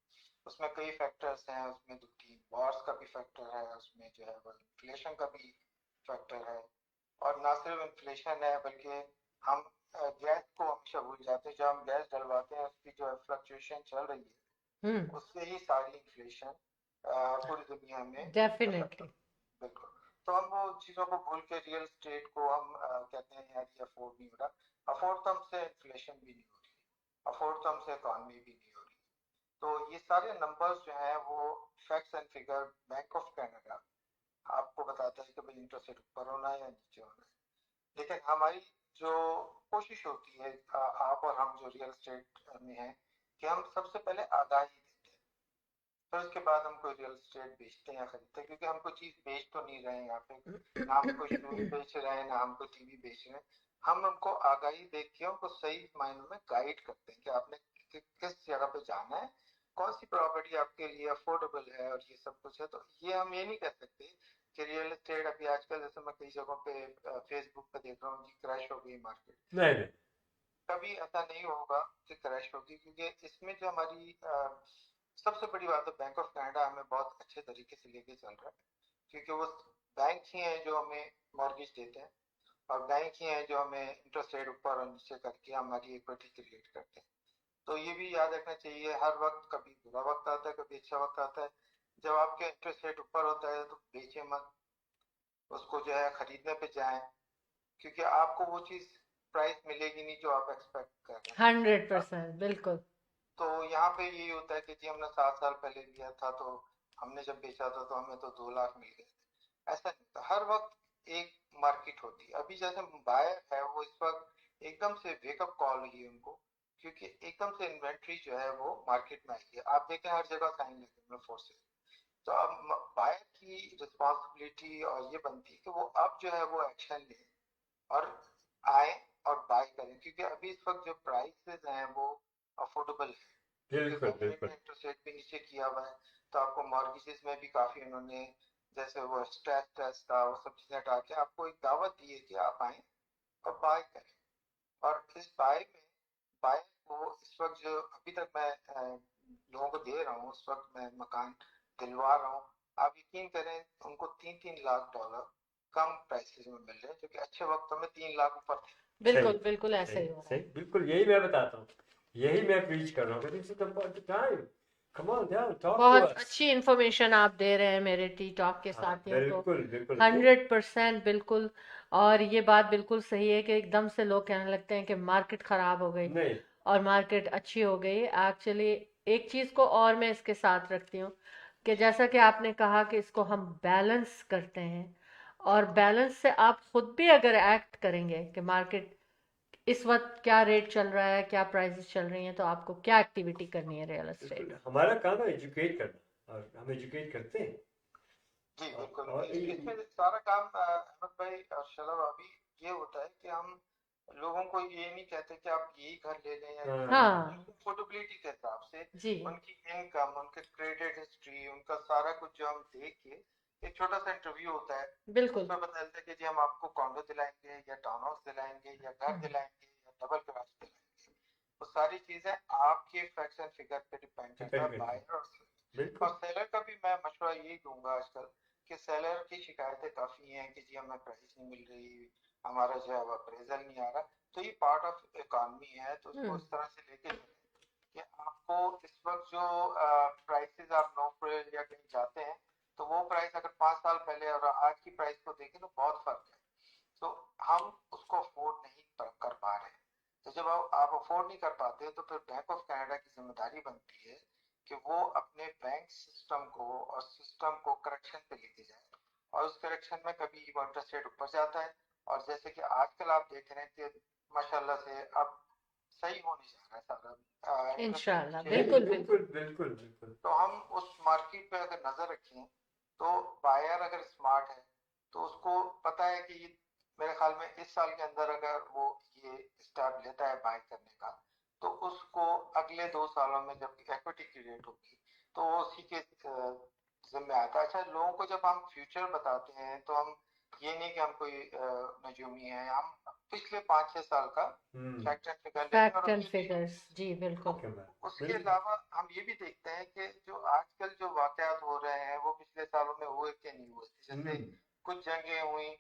उसमें कई फैक्टर्स हैं, उसमें 2-3 वॉर्स का भी फैक्टर है, उसमें जो है वो इन्फ्लेशन का भी फैक्टर है। और ना सिर्फ इन्फ्लेशन है बल्कि हम गैस को हमेशा भूल जाते हैं। जब हम गैस डलवाते हैं उसकी जो फ्लक्चुएशन चल रही है, उससे ही सारी इन्फ्लेशन पूरी दुनिया में डेफिनेटली। बिल्कुल। तो हम वो चीज़ों को भूल के रियल स्टेट को हम कहते हैं यार ये अफोर्ड नहीं हो रहा। अफोर्ड तो हमसे इन्फ्लेशन भी नहीं हो रही, अफोर्ड तो हमसे इकॉनमी भी नहीं हो रही। तो ये सारे नंबर्स जो हैं वो facts and figure, bank of Canada आपको बताता है कि भाई इंटरेस्ट रेट ऊपर होना है या नीचे होना है। लेकिन हमारी जो कोशिश होती है, आप और हम जो रियल एस्टेट में हैं, कि हम सबसे पहले आगाही देते हैं, फिर उसके बाद हम कोई रियल एस्टेट बेचते हैं या खरीदते हैं। क्योंकि हम कोई चीज़ बेच तो नहीं रहे हैं यहाँ पे, ना हम कोई शूज बेच रहे हैं, ना हम कोई टीवी बेच रहे हैं। हम उनको आगाही दे के उनको सही मायनों में गाइड करते हैं कि आपने किस जगह पे जाना है, कौन सी प्रॉपर्टी आपके लिए अफोर्डेबल है और ये सब कुछ है। तो ये हम ये नहीं कह सकते कि रियल एस्टेट अभी आजकल, जैसे मैं कई जगहों पे फेसबुक पे देख रहा हूँ कि क्रैश हो गई मार्केट। नहीं नहीं। कभी ऐसा नहीं होगा कि क्रैश होगी, क्योंकि इसमें जो हमारी सबसे बड़ी बात है, बैंक ऑफ कनाडा हमें बहुत अच्छे तरीके से लेके चल रहा है, क्योंकि वो बैंक ही है जो हमें मॉर्गेज देते हैं और बैंक ही हैं जो हमें इंटरेस्ट रेट ऊपर और नीचे करके हमारी इक्विटी क्रिएट करते हैं। तो ये भी याद रखना चाहिए, हर वक्त कभी बुरा वक्त आता है, कभी अच्छा वक्त आता है। जब आपके इंटरेस्ट रेट ऊपर होता है तो बेचे मत, उसको जो है खरीदने पे जाएं, क्योंकि आपको वो चीज़ प्राइस मिलेगी नहीं जो आप एक्सपेक्ट कर रहे हैं। 100% बिल्कुल। तो यहाँ पे यही होता है कि जी हमने 7 साल पहले लिया था, तो हमने जब बेचा था तो हमें तो 2 लाख मिल गए थे। ऐसा नहीं था, हर वक्त एक मार्केट होती है। अभी जैसे बायर है वो इस वक्त एकदम से वेकअप कॉल हुई है उनको, क्योंकि एकदम से इन्वेंट्री जो है वो मार्केट में आई है। आप देखें हर जगह साइन लगे हुए फोर्सेस। तो अब बायर की रिस्पॉन्सिबिलिटी और ये बनती है कि वो अब जो है वो एक्शन ले और आए और बाय करें, क्योंकि अभी इस वक्त जो प्राइसेस हैं वो अफोर्डेबल है, क्योंकि बिल्कुल गवर्नमेंट बिल्कुल ने इंटरेस्ट रेट भी नीचे किया हुआ है। तो आपको मॉर्गेजेस में भी काफी उन्होंने, जैसे वो स्ट्रेस टेस्ट था, वो सब चीजें हटा के आपको एक दावत दी है कि आप आए और बाय करें। और इस बाय को इस वक्त जो अभी तक मैं लोगों को दे रहा हूँ, उस वक्त मैं मकान दिलवा रहा हूँ, आप यकीन करें उनको 3-3 लाख डॉलर कम प्राइसेस में मिल रहे हैं, जो कि अच्छे वक्तों में 3 लाख ऊपर थे। सही बिल्कुल बिल्कुल ऐसा सही ही हो रहा सही है। बिल्कुल यही मैं बताता हूँ, यही मैं प्रीच कर रहा हूँ। This is the time, come on यार, टॉक टू बहुत अस। अच्छी इंफॉर्मेशन आप दे रहे हैं मेरे टी टॉक के हाँ साथियों को। बिल्कुल बिल्कुल 100% बिल्कुल। और ये बात बिल्कुल सही है कि एकदम से लोग कहने लगते हैं कि मार्केट खराब हो गई नहीं और मार्केट अच्छी हो गई। एक्चुअली एक चीज को और मैं इसके साथ रखती हूँ कि जैसा कि आपने कहा कि इसको हम बैलेंस करते हैं, और बैलेंस से आप खुद भी अगर एक्ट करेंगे कि मार्केट इस वक्त क्या रेट चल रहा है, क्या प्राइसेस चल रही हैं, तो आपको क्या एक्टिविटी करनी है रियल बिल्कुल, एस्टेट। हमारा काम है एजुकेट करना और हम एजुकेट करते हैं। जी बिल्कुल, और इसमें सारा काम अहमद भाई और शलभ अभी ये होता है कि हम लोगों को ये नहीं कहते कि आप यही घर ले लें या यही ले लें। हाँ उनकी अफोर्डेबिलिटी के हिसाब से, जी उनकी इनकम, उनके क्रेडिट हिस्ट्री, उनका सारा कुछ जो हम देख के एक छोटा सा इंटरव्यू होता है, बिल्कुल। उसमें पता चलता है कि जी हम आपको कॉन्डो दिलाएंगे या टाउन हाउस दिलाएंगे या घर दिलाएंगे या डबल गराज दिलाएंगे। वो सारी चीजें आपके फैक्ट्स एंड फिगर पे डिपेंड करता डिपेंड है, करते हैं बायर और बिल्कुल। सेलर का भी मैं मशवरा यही दूंगा आजकल कि सेलर की शिकायतें काफी हैं कि जी हमें प्राइस नहीं मिल रही, हमारा जो है वो अप्रेजल नहीं आ रहा। तो ये पार्ट ऑफ इकोनॉमी है, तो उसको इस तरह से लेके चलें कि आपको इस वक्त जो प्राइसेस आप नोफरेल या कहीं जाते हैं, तो वो प्राइस अगर 5 साल पहले और आज की प्राइस को देखें तो बहुत फर्क है। तो हम उसको अफोर्ड नहीं कर पा रहे हैं। तो जब आप अफोर्ड नहीं कर पाते तो फिर बैंक ऑफ कनाडा की जिम्मेदारी बनती है कि वो अपने बैंक सिस्टम को और सिस्टम को करेक्शन पे लेके जाए, और उस करेक्शन में कभी इंटरेस्ट रेट ऊपर जाता है, और जैसे कि आजकल आप देख रहे हैं कि माशाल्लाह से अब सही होने जा रहा है सारा, इंटरेस्ट रेट इंशाल्लाह नीचे बिल्कुल जाएगा। बिल्कुल। बिल्कुल बिल्कुल बिल्कुल तो हम उस मार्केट पे अगर नजर रखें, तो बायर अगर स्मार्ट है तो उसको पता है कि मेरे ख्याल में इस साल के अंदर अगर वो ये स्टेप लेता है बाय करने का, तो उसको अगले 2 सालों में जब इक्विटी क्रिएट होगी तो वो उसी के जिम्मे आता है। अच्छा, लोगों को जब हम फ्यूचर बताते हैं तो हम ये नहीं कि हम कोई नजूमी है, हम पिछले 5-6 साल का फैक्ट एंड फिगर लेते हैं और फैक्ट एंड उसमें भी फिगर्स जी तो बिल्कुल। क्या बात, उसके बिल्कुल अलावा हम ये भी देखते हैं कि जो आजकल जो वाकयात हो रहे हैं वो पिछले सालों में हुए कि नहीं हुए। जैसे कुछ जंगें हुई,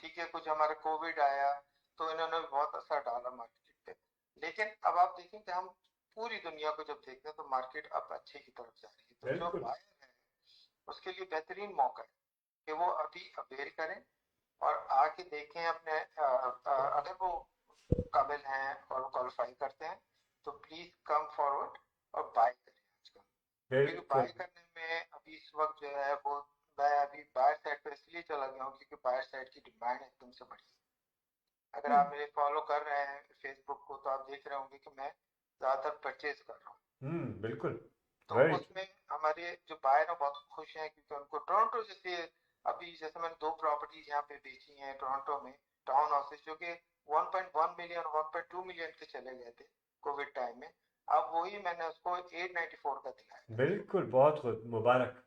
ठीक है, कुछ हमारा कोविड आया, तो इन्होंने बहुत असर डाला मार्केट पे। लेकिन अब आप देखें कि हम पूरी दुनिया को जब देखते हैं तो मार्केट अब अच्छे की तरफ जा रही है। तो जो बिल्कुल बायर है उसके लिए बेहतरीन मौका है कि वो अभी अवेयर करें और आके देखें अपने अगर वो काबिल हैं और वो क्वालिफाई करते हैं तो प्लीज कम फॉरवर्ड और बाय करें आजकल, क्योंकि बाय बिल्कुल करने में अभी इस वक्त जो है वो, मैं अभी बायर साइड पर इसलिए चला गया हूँ क्योंकि बायर साइड की डिमांड एकदम से बढ़ी है। अगर आप मेरे फॉलो कर रहे हैं फेसबुक को तो आप देख रहे होंगे कि मैं ज्यादातर परचेज कर रहा हूँ। बिल्कुल तो वेरी उसमें हमारे जो बायर हैं बहुत खुश हैं, क्योंकि उनको टोरंटो जैसे, अभी जैसे मैंने 2 प्रॉपर्टीज यहाँ पे बेची हैं टोरंटो में, टाउन हाउसेज, जो कि 1.1 मिलियन 1.2 मिलियन के चले गए थे कोविड टाइम में। अब वही मैंने उसको 894 का दिलाया। बिल्कुल, बहुत खूब, मुबारक,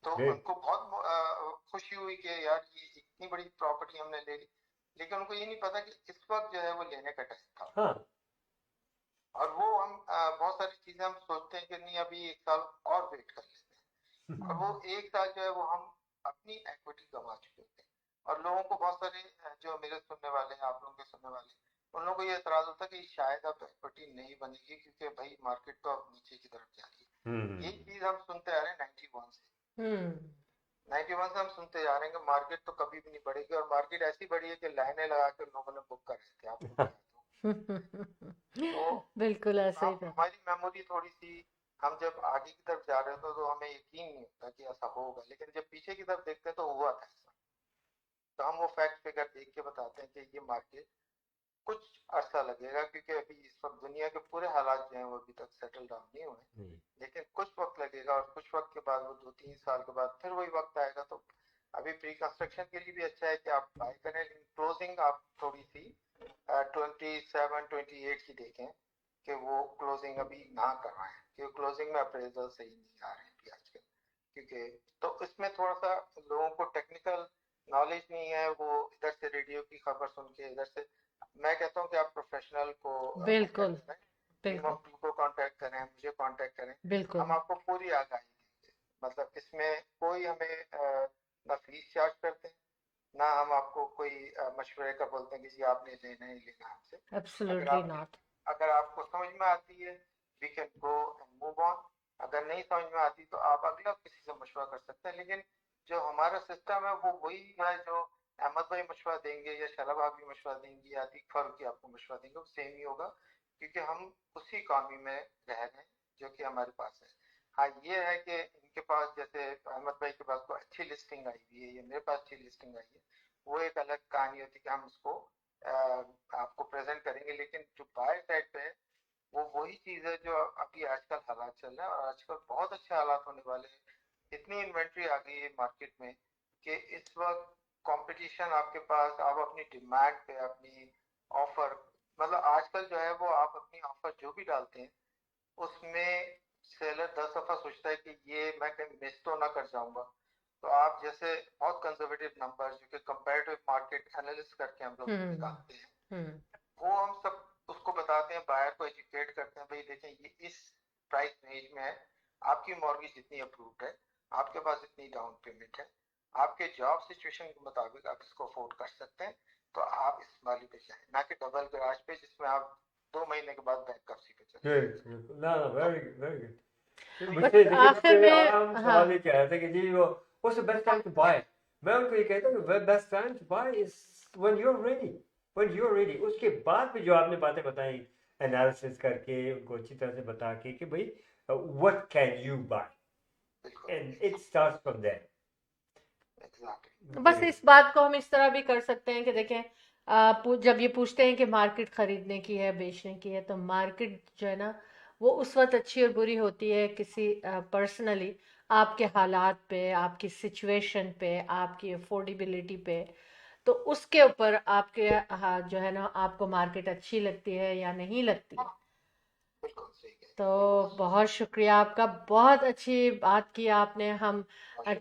तो ग्रेट। उनको बहुत खुशी हुई कि यार ये इतनी बड़ी प्रॉपर्टी हमने ले ली। लेकिन उनको ये नहीं पता कि इस वक्त जो है वो लेने का टाइम था। हाँ और वो हम बहुत सारी चीजें हम सोचते हैं कि नहीं अभी 1 साल और वेट कर लेते हैं, और वो 1 साल जो है वो हम अपनी इक्विटी गंवा चुके होते हैं। और लोगों को बहुत सारे जो मेरे सुनने वाले हैं, आप लोगों के सुनने वाले हैं, उन लोगों को ये एतराज होता है कि शायद अब इक्विटी नहीं बनेगी क्योंकि भाई मार्केट तो अब नीचे की तरफ जा रही है। ये चीज हम सुनते आ रहे हैं 91 से। हम्म 91 से हम सुनते जा रहे हैं कि मार्केट तो कभी भी नहीं बढ़ेगी, और मार्केट ऐसी बढ़ी है कि लाइनें लगा के लोगों ने बुक कर रहे थे, आपको याद हो। तो बिल्कुल ऐसा ही अब था। हमारी मेमोरी थोड़ी सी, हम जब आगे की तरफ जा रहे होते तो हमें यकीन नहीं होता कि ऐसा होगा, लेकिन जब पीछे की तरफ देखते हैं तो हुआ था ऐसा। तो हम वो फैक्ट फिगर देख के बताते हैं कि ये मार्केट कुछ अरसा लगेगा, क्योंकि अभी इस वक्त दुनिया के पूरे हालात जो हैं वो अभी तक सेटल डाउन नहीं हुए, लेकिन कुछ वक्त लगेगा, और कुछ वक्त के बाद, वो 2-3 साल के बाद फिर वही वक्त आएगा। तो अभी प्री कंस्ट्रक्शन के लिए भी अच्छा है कि आप बाय करें, लेकिन क्लोजिंग आप थोड़ी सी 27-28 की देखें कि वो क्लोजिंग अभी ना करवाएं, क्योंकि क्लोजिंग में अप्रेजल सही नहीं आ रहे हैं अभी आजकल, क्योंकि तो इसमें थोड़ा सा लोगों को टेक्निकल नॉलेज नहीं है। वो इधर से रेडियो की खबर सुन के, इधर से, मैं कहता हूँ कि आप प्रोफेशनल को बिल्कुल कांटेक्ट करें, टीम बिल्कुल ऑफ 2 को कांटेक्ट करें, मुझे कांटेक्ट करें, हम बिल्कुल आपको पूरी आगाही देंगे। मतलब इसमें कोई हमें ना फीस चार्ज करते हैं, ना हम आपको कोई मशवरे का बोलते हैं कि जी आपने लेना ही लेना हमसे। अगर एब्सोल्युटली आप नॉट। अगर आपको समझ में आती है, we can go and move on. अगर नहीं समझ में आती तो आप अगला किसी से मशवरा कर सकते हैं, लेकिन जो हमारा सिस्टम है वो वही है जो अहमद भाई मशवरा देंगे या शैला भाभी मशवरा देंगी या अतीक फारूकी आपको मशवरा देंगे, वो सेम ही होगा, क्योंकि हम उसी इकॉनमी में रह रहे हैं जो कि हमारे पास है। हाँ ये है कि इनके पास, जैसे अहमद भाई के पास कोई अच्छी लिस्टिंग आई हुई है या मेरे पास अच्छी लिस्टिंग आई है, वो एक अलग कहानी होती है कि हम उसको आपको प्रेजेंट करेंगे, लेकिन जो बाय साइड पे है वो वही चीज है जो अभी आजकल हालात चल रहे हैं, और आजकल बहुत अच्छे हालात होने वाले हैं। इतनी इन्वेंट्री आ गई है मार्केट में कि इस वक्त कंपटीशन आपके पास, आप अपनी डिमांड पे, अपनी ऑफर, मतलब आजकल जो है वो आप अपनी ऑफर जो भी डालते हैं उसमें सेलर 10 दफा सोचता है कि ये मैं कहीं मिस तो ना कर जाऊंगा। तो आप जैसे बहुत कंजर्वेटिव नंबर जो कि कंपैरेटिव मार्केट एनालिसिस करके हम लोग हम्म निकालते हैं, हम्म वो हम सब उसको बताते हैं, बायर को एजुकेट करते हैं, भाई देखें ये इस प्राइस रेंज में है, आपकी मॉर्गेज जितनी अप्रूव्ड है, आपके पास इतनी डाउन पेमेंट है, आपके जॉब सिचुएशन के मुताबिक आप इसको अफोर्ड कर सकते हैं, तो आप इस वाली पे जाएं, ना कि डबल गराज पे जिसमें आप 2 महीने के बाद बैंकरप्सी पे चले जाएं। बिल्कुल, ना ना, वेरी वेरी गुड। तो मुझे बट देखिए आखिर मुझसे में आम हाँ सवाल ये कह रहे थे कि जी वो what's the best time to buy. मैं उनको ये कहता हूँ कि best time to buy is when you are ready, when you are ready. उसके बाद भी जो आपने बातें बताई एनालिसिस करके, उनको अच्छी तरह से बता के कि भाई व्हाट कैन यू बाय, बिल्कुल and it starts from there. Exactly. बस इस बात को हम इस तरह भी कर सकते हैं कि देखें, जब ये पूछते हैं कि मार्केट खरीदने की है बेचने की है, तो मार्केट जो है ना वो उस वक्त अच्छी और बुरी होती है किसी पर्सनली आपके हालात पे, आपकी सिचुएशन पे, आपकी अफोर्डेबिलिटी पे। तो उसके ऊपर आपके जो है ना आपको मार्केट अच्छी लगती है या नहीं लगती है। बिल्कुल सही है। तो बहुत शुक्रिया आपका, बहुत अच्छी बात की आपने। हम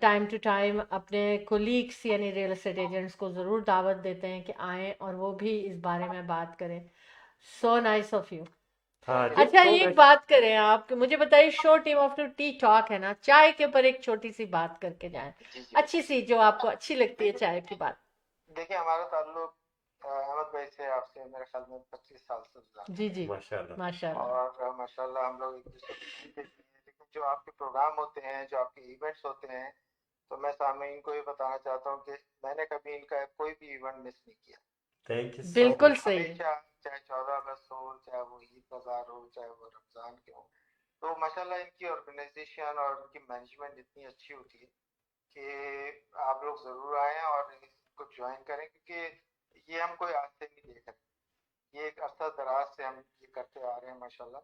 टाइम टू टाइम अपने कोलीग्स यानी रियल एस्टेट एजेंट्स को ज़रूर दावत देते हैं कि आएँ और वो भी इस बारे में बात करें। So nice of you. हाँ जी, अच्छा तो एक बात करें आप, मुझे बताइए, show team of T talk है ना, चाय के ऊपर एक छोटी सी बात करके जाएं, जी जी अच्छी सी जो आपको अच्छी लगती है चाय की बात। देखिए, हमारा ताल्लुक अहमद भाई से, आपसे मेरे ख्याल में 25 साल से ज्यादा जी है, जी माशाल्लाह। माशाल्लाह। और माशाल्लाह हम लोग एक दूसरे को जानते भी हैं। लेकिन जो आपके प्रोग्राम होते हैं, जो आपके इवेंट्स होते हैं, तो मैं सामईन को ये बताना चाहता हूँ कि मैंने कभी इनका कोई भी इवेंट मिस नहीं किया। थैंक यू सो बिल्कुल मच। सही। हमेशा, चाहे 14 अगस्त हो, चाहे वो ईद बाजार हो, चाहे वो रमजान के हो, तो माशाल्लाह इनकी ऑर्गेनाइजेशन और इनकी मैनेजमेंट इतनी अच्छी होती है कि आप लोग जरूर आएं और इसको ज्वाइन करें, क्योंकि ये हम कोई आज से नहीं देख रहे, ये एक अरसा दराज से हम ये करते आ रहे हैं माशाल्लाह।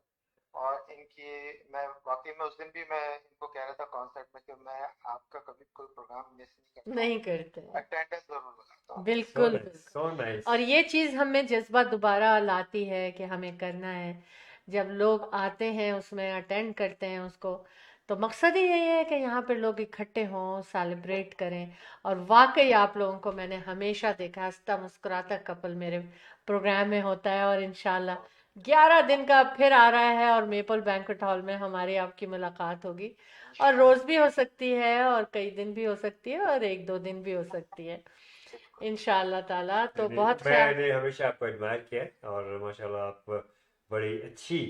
और इनकी, मैं वाकई में उस दिन भी मैं इनको कह रहा था कॉन्सर्ट में कि मैं आपका कभी कोई प्रोग्राम मिस नहीं करता नहीं हूँ, करते, अटेंडेंस जरूर लगाता हूँ। सो बिल्कुल नाइस, बिल्कुल। So nice. और ये चीज़ हमें जज्बा दोबारा लाती है कि हमें करना है। जब लोग आते हैं उसमें अटेंड करते हैं उसको, तो मकसद ही यही है कि यहाँ पर लोग इकट्ठे हों, सेलिब्रेट करें। और वाकई आप लोगों को मैंने हमेशा देखा हंसता मुस्कुराता कपल मेरे प्रोग्राम में होता है, और इंशाल्लाह 11 दिन का फिर आ रहा है और मेपल बैंक्वेट हॉल में हमारी आपकी मुलाकात होगी। और रोज़ भी हो सकती है, और कई दिन भी हो सकती है, और 1-2 दिन भी हो सकती है। इंशाल्लाह ताला। तो नहीं, बहुत ख्याल। मैंने हमेशा आपको एडमायर किया है और माशाल्लाह आप बड़ी अच्छी,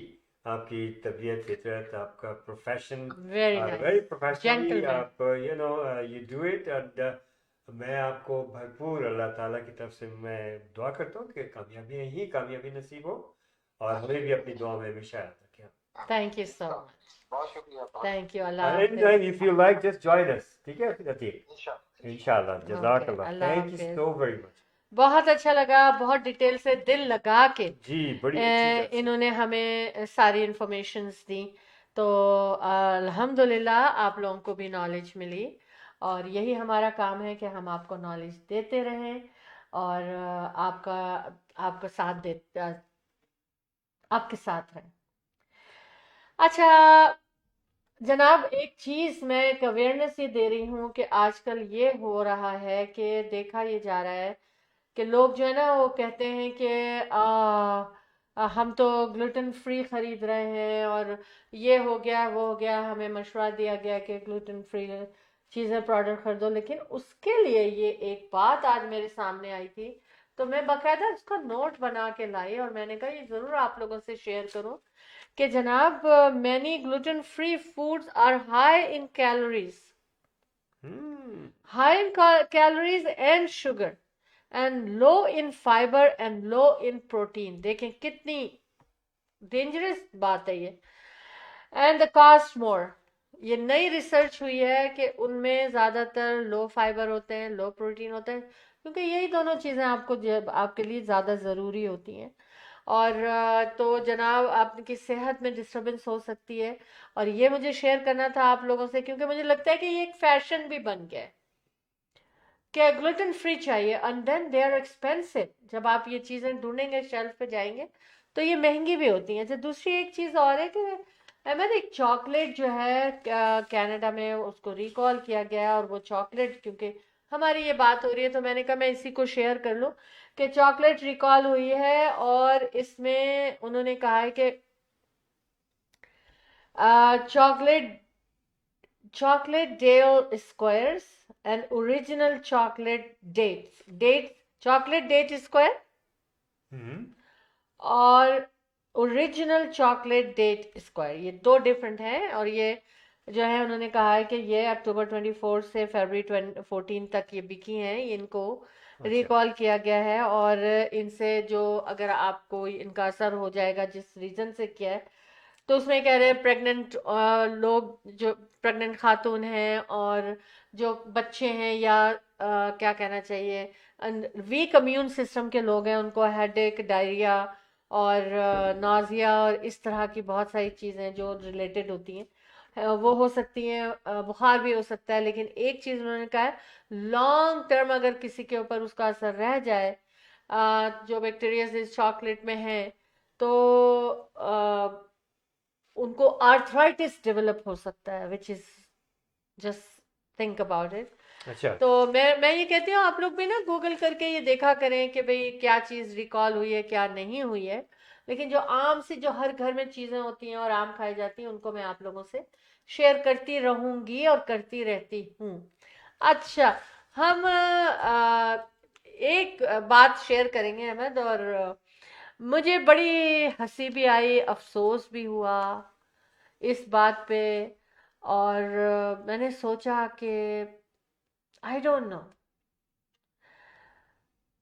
आपकी तबीयत, फितरत, आपका profession, very very nice, professionally gentleman. आप यू डू इट। एंड मैं आपको भरपूर अल्लाह ताला की तरफ से मैं दुआ करता हूँ कि कामयाबी ही कामयाबी नसीब हो और हमें भी अपनी दुआ में हमेशा याद रखें। थैंक यू सो मच, बहुत शुक्रिया, बहुत थैंक यू, अल्लाह एनी हाफिज। Time if you like just join us, ठीक है अतीक? इंशाल्लाह। इंशाल्लाह, ओके, जज़ाकल्लाह, अल्लाह थैंक यू हाफिज। So very much. बहुत अच्छा लगा, बहुत डिटेल से दिल लगा के जी, बड़ी अच्छी तरह से। इन्होंने हमें सारी इंफॉर्मेशंस दी। तो अल्हम्दुलिल्लाह आप लोगों को भी नॉलेज मिली और यही हमारा काम है कि हम आपको नॉलेज देते रहें और आपका आपका साथ दे आपके साथ रहें। अच्छा जनाब, एक चीज़ मैं एक अवेयरनेस ये दे रही हूँ कि आजकल ये हो रहा है कि देखा ये जा रहा है कि लोग जो है ना वो कहते हैं कि हम तो ग्लूटेन फ्री खरीद रहे हैं और ये हो गया वो हो गया, हमें मशवरा दिया गया कि ग्लूटेन फ्री चीज़ें प्रोडक्ट खरीदो। लेकिन उसके लिए ये एक बात आज मेरे सामने आई थी तो मैं बकायदा उसका नोट बना के लाई और मैंने कहा ये ज़रूर आप लोगों से शेयर करूं कि जनाब many gluten free foods are high in calories, high in calories and sugar and low in fiber and low in protein। देखें कितनी डेंजरस बात है ये। एंड द कास्ट मोर, ये नई रिसर्च हुई है कि उनमें ज़्यादातर लो फाइबर होते हैं, लो प्रोटीन होते हैं, क्योंकि यही दोनों चीज़ें आपके लिए ज़्यादा ज़रूरी होती हैं। और तो जनाब आपकी सेहत में डिस्टरबेंस हो सकती है और ये मुझे शेयर करना था आप लोगों से क्योंकि मुझे लगता है कि ये एक फैशन भी बन गया है कि ग्लूटेन फ्री चाहिए and then they are expensive. जब आप ये चीज़ें ढूंढेंगे शेल्फ पे जाएंगे तो ये महंगी भी होती हैं। अच्छा दूसरी एक चीज़ और है कि अहमद एक चॉकलेट जो है कनाडा में उसको रिकॉल किया गया और वो चॉकलेट क्योंकि हमारी ये बात हो रही है तो मैंने कहा मैं इसी को शेयर कर लूँ कि चॉकलेट रिकॉल हुई है और इसमें उन्होंने कहा है कि chocolate Dale squares and original chocolate chocolate date square और ओरिजिनल चॉकलेट डेट स्क्वायर, ये दो डिफरेंट हैं। और ये जो है उन्होंने कहा है कि ये अक्टूबर 24 से फरवरी 14 तक ये बिकी हैं, इनको रिकॉल किया गया है और इनसे जो अगर आपको इनका असर हो जाएगा जिस रीजन से किया है तो उसमें कह रहे हैं प्रेग्नेंट लोग जो प्रेग्नेंट खातून हैं और जो बच्चे हैं या क्या कहना चाहिए वीक इम्यून सिस्टम के लोग हैं उनको हेडेक, डायरिया और नाजिया और इस तरह की बहुत सारी चीज़ें जो रिलेटेड होती हैं वो हो सकती हैं, बुखार भी हो सकता है। लेकिन एक चीज़ उन्होंने कहा है लॉन्ग टर्म अगर किसी के ऊपर उसका असर रह जाए जो बैक्टीरिया इस चॉकलेट में है तो उनको आर्थराइटिस डेवलप हो सकता है, which is just think about it. अच्छा, तो मैं ये कहती हूँ आप लोग भी ना गूगल करके ये देखा करें कि भाई क्या चीज़ रिकॉल हुई है क्या नहीं हुई है। लेकिन जो आम से जो हर घर में चीज़ें होती हैं और आम खाई जाती हैं उनको मैं आप लोगों से शेयर करती रहूंगी और करती रहती हूँ। अच्छा हम एक बात शेयर करेंगे अहमद, और मुझे बड़ी हंसी भी आई, अफसोस भी हुआ इस बात पे। और मैंने सोचा कि आई डोंट नो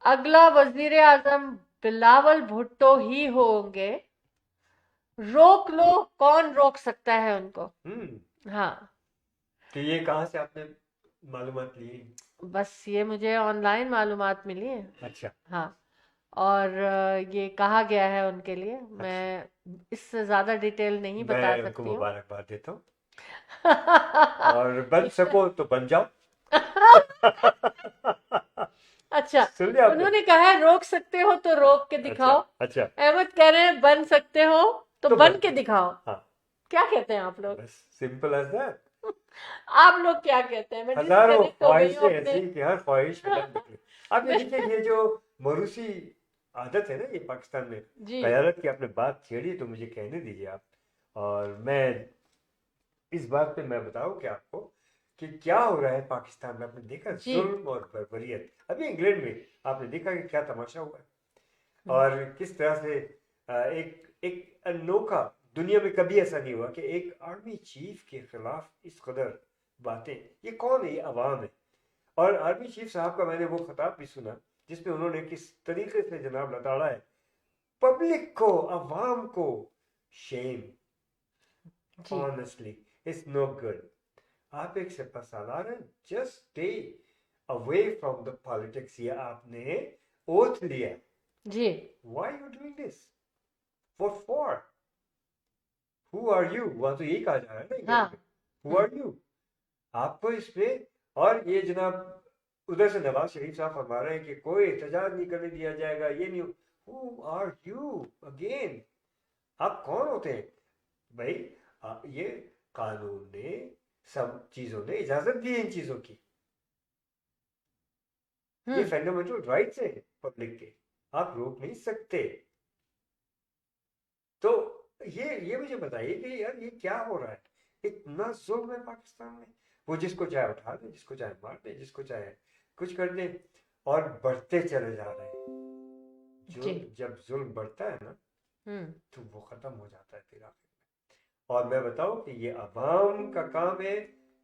अगला वजीर आजम बिलावल भुट्टो ही होंगे। रोक लो, कौन रोक सकता है उनको। हाँ तो ये कहाँ से आपने मालूमात ली? बस ये मुझे ऑनलाइन मालूमात मिली है। अच्छा, हाँ और ये कहा गया है उनके लिए, मैं इससे ज्यादा डिटेल नहीं बता मैं उनको सकती हूँ। मुबारकबाद देता हूँ और बन सको तो बन जाओ। अच्छा सुन लिया आपने? उन्होंने कहा है रोक सकते हो तो रोक के दिखाओ। अच्छा, अहमद कह रहे हैं बन सकते हो तो बन के दिखाओ। हाँ, क्या कहते हैं आप लोग? बस सिंपल एज दैट। आप लोग क्या कहते हैं? मैं हजारों डिस्कनेक्ट हो गई हूँ ख्वाहिशें अपने। ऐसी कि हर ख्वाहिश में दम निकले। आप ये देखिए, ये जो मरूसी आदत है ना ये पाकिस्तान में, जी क़यादत की आपने बात छेड़ी तो मुझे कहने दीजिए आप। और मैं इस बात पे मैं बताऊं कि आपको कि क्या हो रहा है पाकिस्तान में। आपने देखा जी। जुल्म और बर्बरियत। अभी इंग्लैंड में आपने देखा कि क्या तमाशा हुआ है, हम्म। और किस तरह से एक एक अनोखा, दुनिया में कभी ऐसा नहीं हुआ कि एक आर्मी चीफ के खिलाफ इस कदर बातें। ये कौन है? ये अवाम है। और आर्मी चीफ साहब का मैंने वो खिताब भी सुना जिसमें उन्होंने किस तरीके से जनाब लताड़ा है पब्लिक को, अवाम को। शेम, जी। Honestly it's no good. आप एक सिपा सालार हैं, just stay away from the politics. ये आपने ओथ लिया। जी। Why you doing this? What for? Who are you? वहां तो यही कहा जा रहा है ना इंग्लैंड हाँ। में, हु आर यू? आपको इसमें, और ये जनाब उधर से नवाज शरीफ साहब फरमा रहे हैं कि कोई एहतजाज नहीं करने दिया जाएगा, ये नहीं। Who are you again? आप कौन होते हैं भाई? ये कानून ने, सब चीजों ने इजाजत दी है इन चीजों की। ये फंडामेंटल राइट्स है पब्लिक के, आप रोक नहीं सकते। तो ये मुझे बताइए कि यार ये क्या हो रहा है? इतना जुल्म है पाकिस्तान में। वो जिसको चाहे उठा दे, जिसको चाहे मार दे, जिसको चाहे कुछ कर दे, और बढ़ते चले जा रहे हैं। जी। जब जुल्म बढ़ता है ना हम्म। तो वो खत्म हो जाता है फिर आखिर में। और मैं बताऊं कि ये अवाम का काम है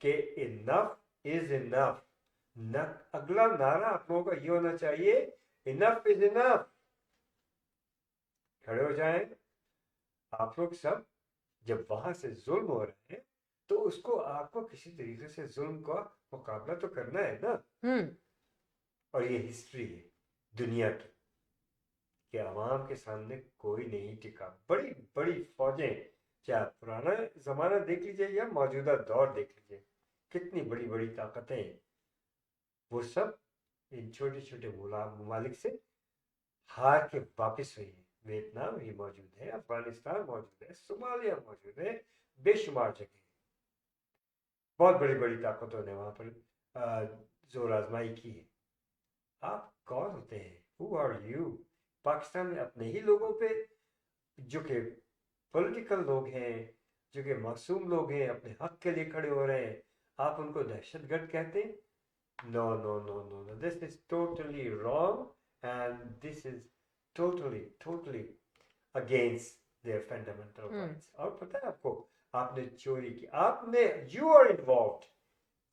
कि इनफ इज इनफ। न अगला नारा आप लोगों का ये होना चाहिए, इनफ इज इनफ। खड़े हो जाएं आप लोग सब। जब वहां से जुल्म हो रहे हैं तो उसको आपको किसी तरीके से जुल्म का मुकाबला तो करना है ना। और ये हिस्ट्री है दुनिया की कि अवाम के सामने कोई नहीं टिका। बड़ी बड़ी फौजें, चाहे पुराना जमाना देख लीजिए या मौजूदा दौर देख लीजिए, कितनी बड़ी बड़ी ताकतें, वो सब इन छोटे छोटे ममालिक से हार के वापस हुई है। वियतनाम भी मौजूद है, अफगानिस्तान मौजूद है, सोमालिया मौजूद है, बेशुमार जगह। बहुत बड़ी बड़ी ताकतों ने वहां पर जोर आजमाई की है। आप कौन होते हैं? Who are you? पाकिस्तान में अपने ही लोगों पे, जो कि पॉलिटिकल लोग हैं, जो कि मासूम लोग हैं, अपने हक के लिए खड़े हो रहे हैं, आप उनको दहशतगर्द कहते हैं? No no no no no, this is totally wrong and this is totally against their fundamental rights. और पता है आपको, आपने चोरी की, आपने, यू आर इन्वॉल्व्ड।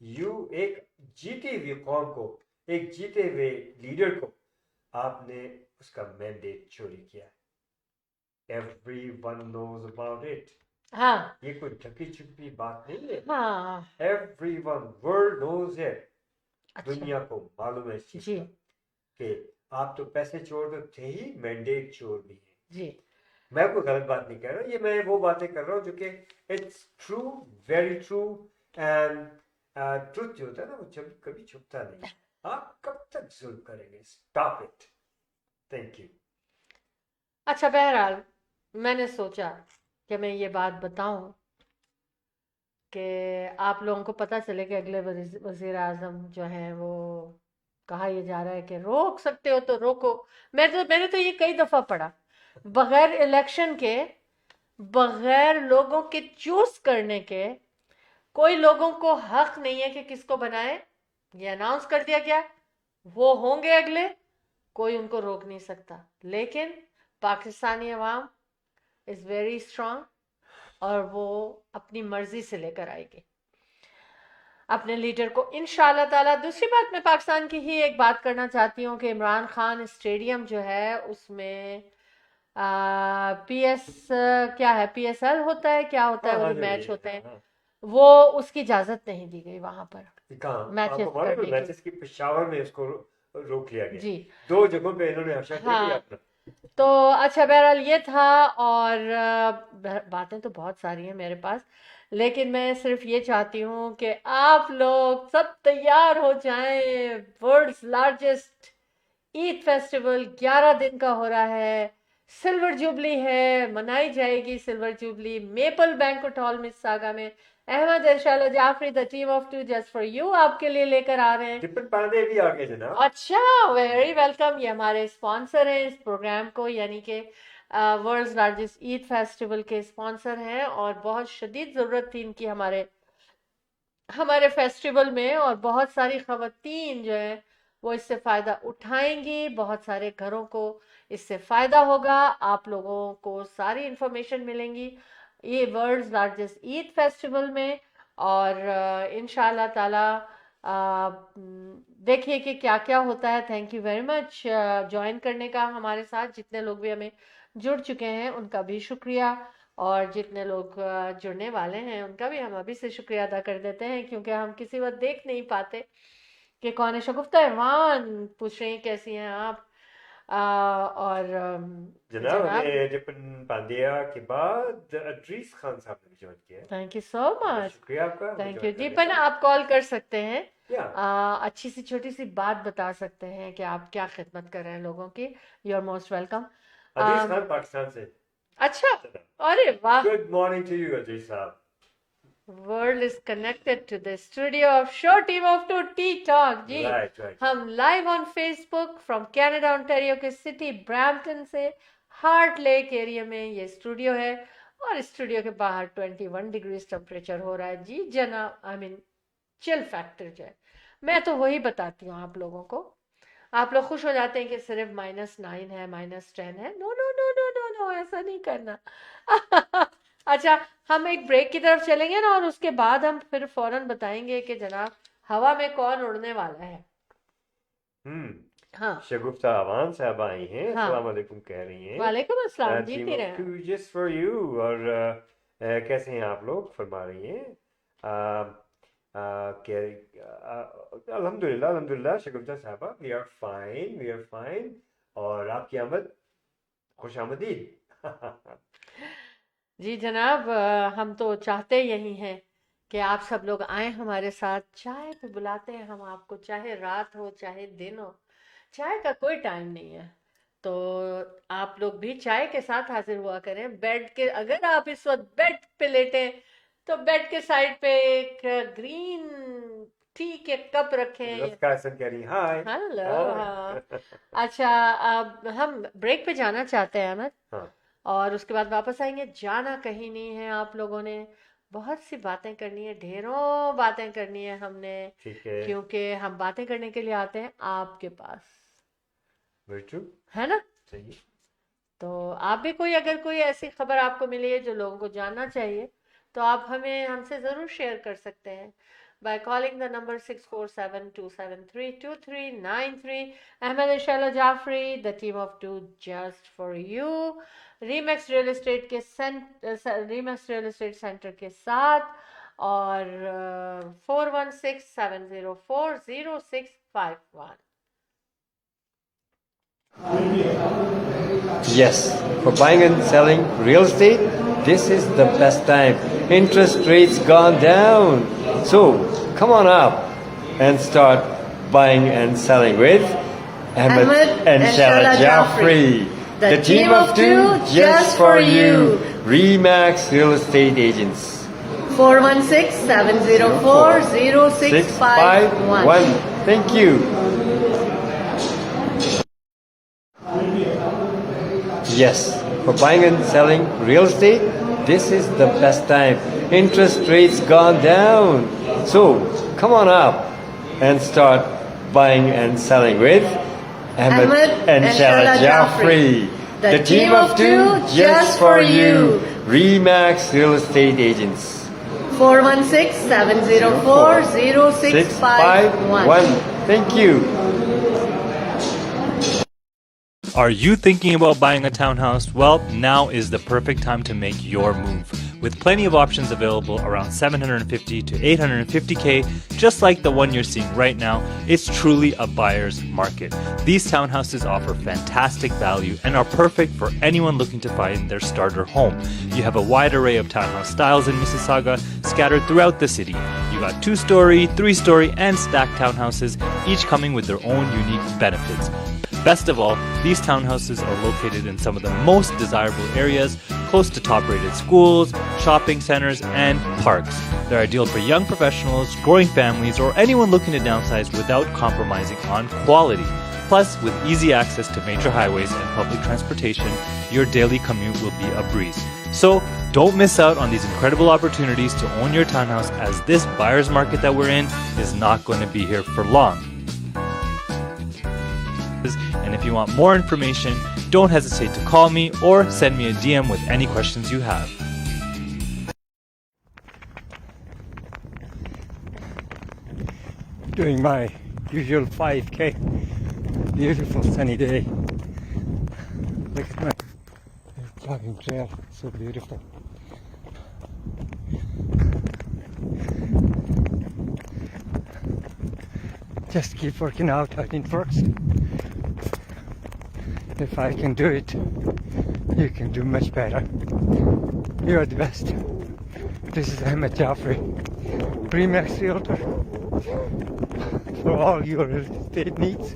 यू एक जीती हुई कौम को, एक जीते हुए लीडर को आपने उसका मैंडेट चोरी किया। Everyone knows about it. हाँ। ये कोई ढकी छुपी बात नहीं है। हाँ। Everyone, world knows it. अच्छा। दुनिया को मालूम है इस चीज जी। का कि आप तो पैसे चोर तो थे ही, मैंडेट चोर भी है। जी। मैं कोई गलत बात नहीं कह रहा, ये मैं वो बातें कर रहा हूँ जो कि it's true, very true. And truth जो होता है ना, वो कभी छुपता नहीं। आप कब तक जुल्म करेंगे? Stop it. Thank you. अच्छा, बहरहाल मैंने सोचा कि मैं ये बात बताऊं कि आप लोगों को पता चले कि अगले वजीर आजम जो हैं वो, कहा यह जा रहा है कि रोक सकते हो तो रोको। मैंने तो ये कई दफा पढ़ा, बगैर इलेक्शन के, बगैर लोगों के चूज करने के, कोई लोगों को हक नहीं है कि किसको बनाए। ये अनाउंस कर दिया गया, वो होंगे अगले, कोई उनको रोक नहीं सकता। लेकिन पाकिस्तानी अवाम इज वेरी स्ट्रांग और वो अपनी मर्जी से लेकर आएगी अपने लीडर को, इंशाल्लाह ताला। दूसरी बात, मैं पाकिस्तान की ही एक बात करना चाहती हूँ कि इमरान खान स्टेडियम जो है उसमें पीएस क्या है, पीएसएल होता है, क्या होता है, वो जो मैच होते हैं, वो उसकी इजाजत नहीं दी गई वहां पर मैचेस करने की। मैचेस की पेशावर में इसको रोक लिया गया जी। 2 जगहों पे इन्होंने हर्षा दे दिया अपना। तो अच्छा, बहरहाल ये था। और बातें तो बहुत सारी हैं मेरे पास, लेकिन मैं सिर्फ ये चाहती हूँ कि आप लोग सब तैयार हो जाएं। वर्ल्ड्स लार्जेस्ट ईद फेस्टिवल 11 दिन का हो रहा है। सिल्वर जुबली है, मनाई जाएगी silver jubilee maple banquet hall Mississauga में। Ahmed and Shahla Jafri, the team of 2 just for you, आपके लिए लेकर आ रहे हैं। टिप्पण पांडे भी आ गए जनाब। अच्छा, वेरी वेलकम। ये हमारे स्पॉन्सर हैं इस प्रोग्राम को, यानी कि वर्ल्ड्स लार्जेस्ट ईद फेस्टिवल के स्पॉन्सर हैं, और बहुत शदीद ज़रूरत थी इनकी हमारे हमारे फेस्टिवल में, और बहुत सारी खवातीन जो है वो इससे फ़ायदा उठाएंगी, बहुत सारे घरों को इससे फ़ायदा होगा, आप लोगों को सारी इन्फॉर्मेशन मिलेंगी ये वर्ल्ड्स लार्जेस्ट ईद फेस्टिवल में। और इंशाल्लाह ताला देखिए कि क्या क्या होता है। Thank you very much join करने का हमारे साथ, जितने लोग भी हमें जुड़ चुके हैं उनका भी शुक्रिया, और जितने लोग जुड़ने वाले हैं उनका भी हम अभी से शुक्रिया अदा कर देते हैं, क्योंकि हम किसी वक्त देख नहीं पाते कि कौन है। शगुफ्ता इरफान पूछ रही हैं कैसी हैं आप। और जनाब हमें रिपन पांड्या के बाद अदरीस खान साहब ने भी ज्वाइन किया है। थैंक यू सो मच, शुक्रिया आपका। Thank you Deepan. आप कॉल कर सकते हैं, या अच्छी सी छोटी सी बात बता सकते हैं कि आप क्या खिदमत कर रहे हैं लोगों की। You are most welcome. Adrees Khan Pakistan से। अच्छा, अरे वाह। Good morning to you Adrees sahab. World is connected to the studio of show team of two T talk जी। राइट। हम live on Facebook from Canada Ontario के सिटी ब्रैम्पटन से, हार्ट लेक एरिया में ये स्टूडियो है, और स्टूडियो के बाहर 21 डिग्रीज टेम्परेचर हो रहा है जी जनाब। आई मीन चिल फैक्टर जो है, मैं तो वही बताती हूँ आप लोगों को। आप लोग खुश हो जाते हैं कि सिर्फ -9 है, -10 है। No no no no no no, ऐसा नहीं करना। अच्छा, हम एक ब्रेक की तरफ चलेंगे ना, और उसके बाद हम फिर फौरन बताएंगे कि जनाब हवा में कौन उड़ने वाला है। हाँ, शगुफ्ता अवान साहब आई हैं, हाँ। अस्सलाम वालेकुम कह रही हैं। वालेकुम अस्सलाम, टीम जीती ऑफ रहे। Two just for you. और कैसे हैं आप लोग, फरमा रही हैं। अल्हम्दुलिल्लाह अल्हम्दुलिल्लाह शगुफ्ता साहबा, वी आर फाइन। और आपकी आमद खुश आमदीद। जी जनाब, हम तो चाहते यही हैं कि आप सब लोग आए हमारे साथ। चाय पे बुलाते हैं हम आपको, चाहे रात हो चाहे दिन हो, चाय का कोई टाइम नहीं है। तो आप लोग भी चाय के साथ हाजिर हुआ करें। बेड के, अगर आप इस वक्त बेड पे लेटे तो बेड के साइड पे एक ग्रीन टी के कप रखें। कह रही हाय। हेलो, हाँ। अच्छा, अब हम ब्रेक पे जाना चाहते हैं अहमद, हाँ। और उसके बाद वापस आएंगे। जाना कहीं नहीं है, आप लोगों ने बहुत सी बातें करनी है, ढेरों बातें करनी है हमने, ठीक है। क्योंकि हम बातें करने के लिए आते हैं आपके पास, वेरी ट्रू, है ना। सही। तो आप भी कोई, अगर कोई ऐसी खबर आपको मिली है जो लोगों को जानना चाहिए, तो आप हमें हमसे ज़रूर शेयर कर सकते हैं by calling the number 647-273-2393. Ahmed and Shaila Jaffrey, the team of two just for you. Remax Real Estate के Remax Real Estate Center के साथ, और 416-704-0651. Yes, for buying and selling real estate, this is the best time. Interest rates gone down. So, come on up and start buying and selling with Ahmed and Shaila Jaffrey. The team of two just for you. Remax Real Estate Agents. 416-704-0651. Thank you. Yes, for buying and selling real estate, this is the best time. Interest rates gone down. So, come on up and start buying and selling with Ahmed and Shaila Jaffrey. The team of two just for you. Remax Real Estate Agents. 416-704-0651. Thank you. Are you thinking about buying a townhouse? Well, now is the perfect time to make your move. With plenty of options available around 750 to 850K, just like the one you're seeing right now, it's truly a buyer's market. These townhouses offer fantastic value and are perfect for anyone looking to find their starter home. You have a wide array of townhouse styles in Mississauga scattered throughout the city. You got 2-story, 3-story, and stacked townhouses, each coming with their own unique benefits. Best of all, these townhouses are located in some of the most desirable areas, close to top-rated schools, shopping centers, and parks. They're ideal for young professionals, growing families, or anyone looking to downsize without compromising on quality. Plus, with easy access to major highways and public transportation, your daily commute will be a breeze. So, don't miss out on these incredible opportunities to own your townhouse, as this buyer's market that we're in is not going to be here for long. And if you want more information, don't hesitate to call me or send me a DM with any questions you have. Doing my usual 5K. Beautiful sunny day. Look at my jogging trail, so beautiful. Just keep working out, I think, first. If I can do it, you can do much better. You are the best. This is Ahmed Jaffrey, Remax Realtor. For all your real estate needs,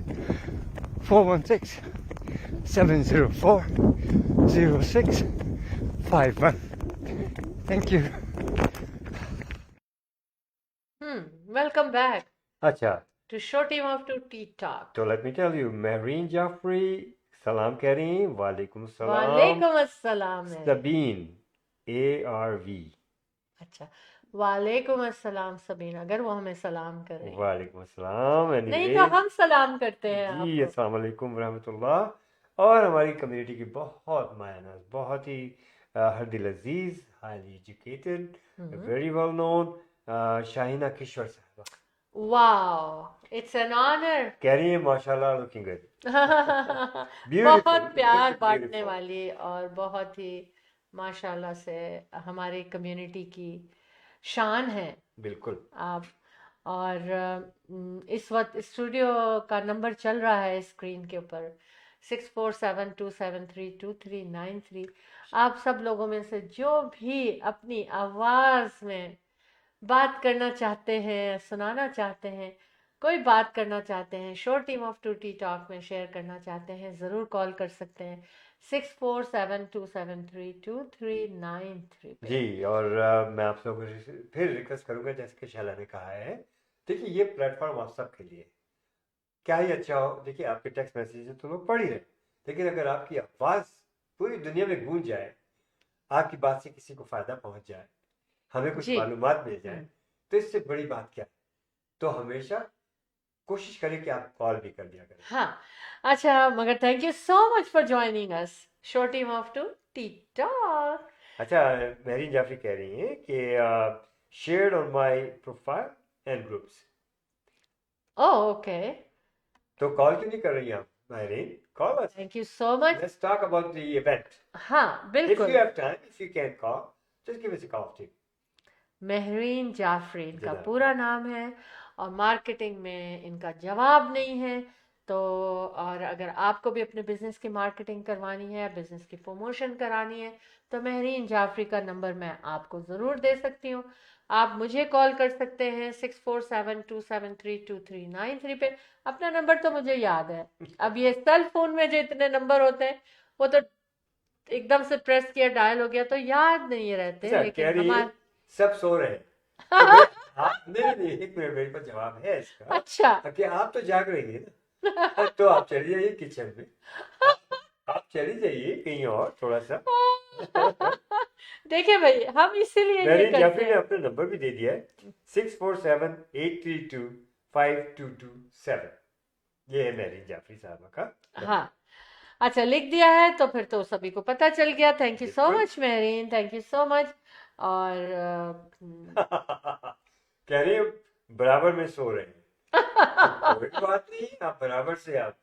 416-704-0651. Thank you. Welcome back अच्छा, to Show Team of Two Tea Talk. तो let me tell you, Mehreen Jaffrey सलाम कह रही हैं, वालेकुम सलाम. वालेकुम अस्सलाम है. सबीन ARV. अच्छा, वालेकुम अस्सलाम सबीन, अगर वो हमें सलाम करें. वालेकुम अस्सलाम. नहीं तो हम सलाम करते हैं जी, आपको. अस्सलाम वालेकुम रहमतुल्लाह. और हमारी कम्युनिटी की बहुत मायनाज, बहुत ही हर दिल अजीज, highly educated, very well known Shaheena Kishwar Sahiba. Wow, it's an honour. कह रही है माशाल्लाह, लुकिंग गुड. बहुत प्यार बांटने वाली और बहुत ही माशाल्लाह से हमारी कम्युनिटी की शान है बिल्कुल आप. और इस वक्त स्टूडियो का नंबर चल रहा है स्क्रीन के ऊपर 6472732393. आप सब लोगों में से जो भी अपनी आवाज़ में बात करना चाहते हैं, सुनाना चाहते हैं, कोई बात करना चाहते हैं, show team of two T talk में शेयर करना चाहते हैं, ज़रूर कॉल कर सकते हैं 6472732393 पे. जी. और मैं आप लोगों से फिर रिक्वेस्ट करूंगा, जैसे कि शैला ने कहा है, देखिए ये प्लेटफॉर्म आप सब के लिए क्या ही अच्छा हो. देखिए आपके टेक्स्ट मैसेज तो लोग पढ़ ही रहे, लेकिन अगर आपकी आवाज़ पूरी दुनिया में गूंज जाए, आपकी बात से किसी को फ़ायदा पहुंच जाए, हमें कुछ मालूमात मिल जाए, तो इससे बड़ी बात क्या है. तो हमेशा कोशिश करें कि आप कॉल भी कर दिया करें. हाँ, अच्छा, मगर thank you so much for joining us show team of two T talk. अच्छा, मेहरीन जाफरी कह रही हैं कि shared on my profile and groups. Oh, okay. तो कॉल क्यों नहीं कर रही हैं आप Mehreen? Call us. Thank you so much. Let's talk about the event. हाँ, If बिल्कुल. you have time, if you can call, just give us a call too. Mehreen Jafri इनका जनाब. पूरा नाम है और मार्केटिंग में इनका जवाब नहीं है. तो और अगर आपको भी अपने बिजनेस की मार्केटिंग करवानी है, बिजनेस की प्रमोशन करानी है, तो मेहरीन जाफरी का नंबर मैं आपको ज़रूर दे सकती हूँ. आप मुझे कॉल कर सकते हैं 6472732393 पे. अपना नंबर तो मुझे याद है. अब ये सेल फोन में जो इतने नंबर होते हैं, वो तो एकदम से प्रेस किया, डायल हो गया, तो याद नहीं रहते. अच्छा, लेकिन कह रही है हमारे सब सो रहे हैं. नहीं, एक मिनट, मेरे पास जवाब है इसका. अच्छा, कि आप तो जाग रही है ना, तो आप चली जाइए किचन में, आप चली जाइए कहीं और थोड़ा सा. देखिए भाई, हम इसीलिए ये मेहरीन करते जाफरी ने हैं. अपना नंबर भी दे दिया है 6478325227. ये है मेहरीन जाफरी साहबा का. हाँ, अच्छा, लिख दिया है तो फिर तो सभी को पता चल गया. थैंक यू सो बिल्कुल. Much Mehreen, thank you so much. और कह रही है बराबर में सो रहे हैं. कोई बात नहीं, आप बराबर से आप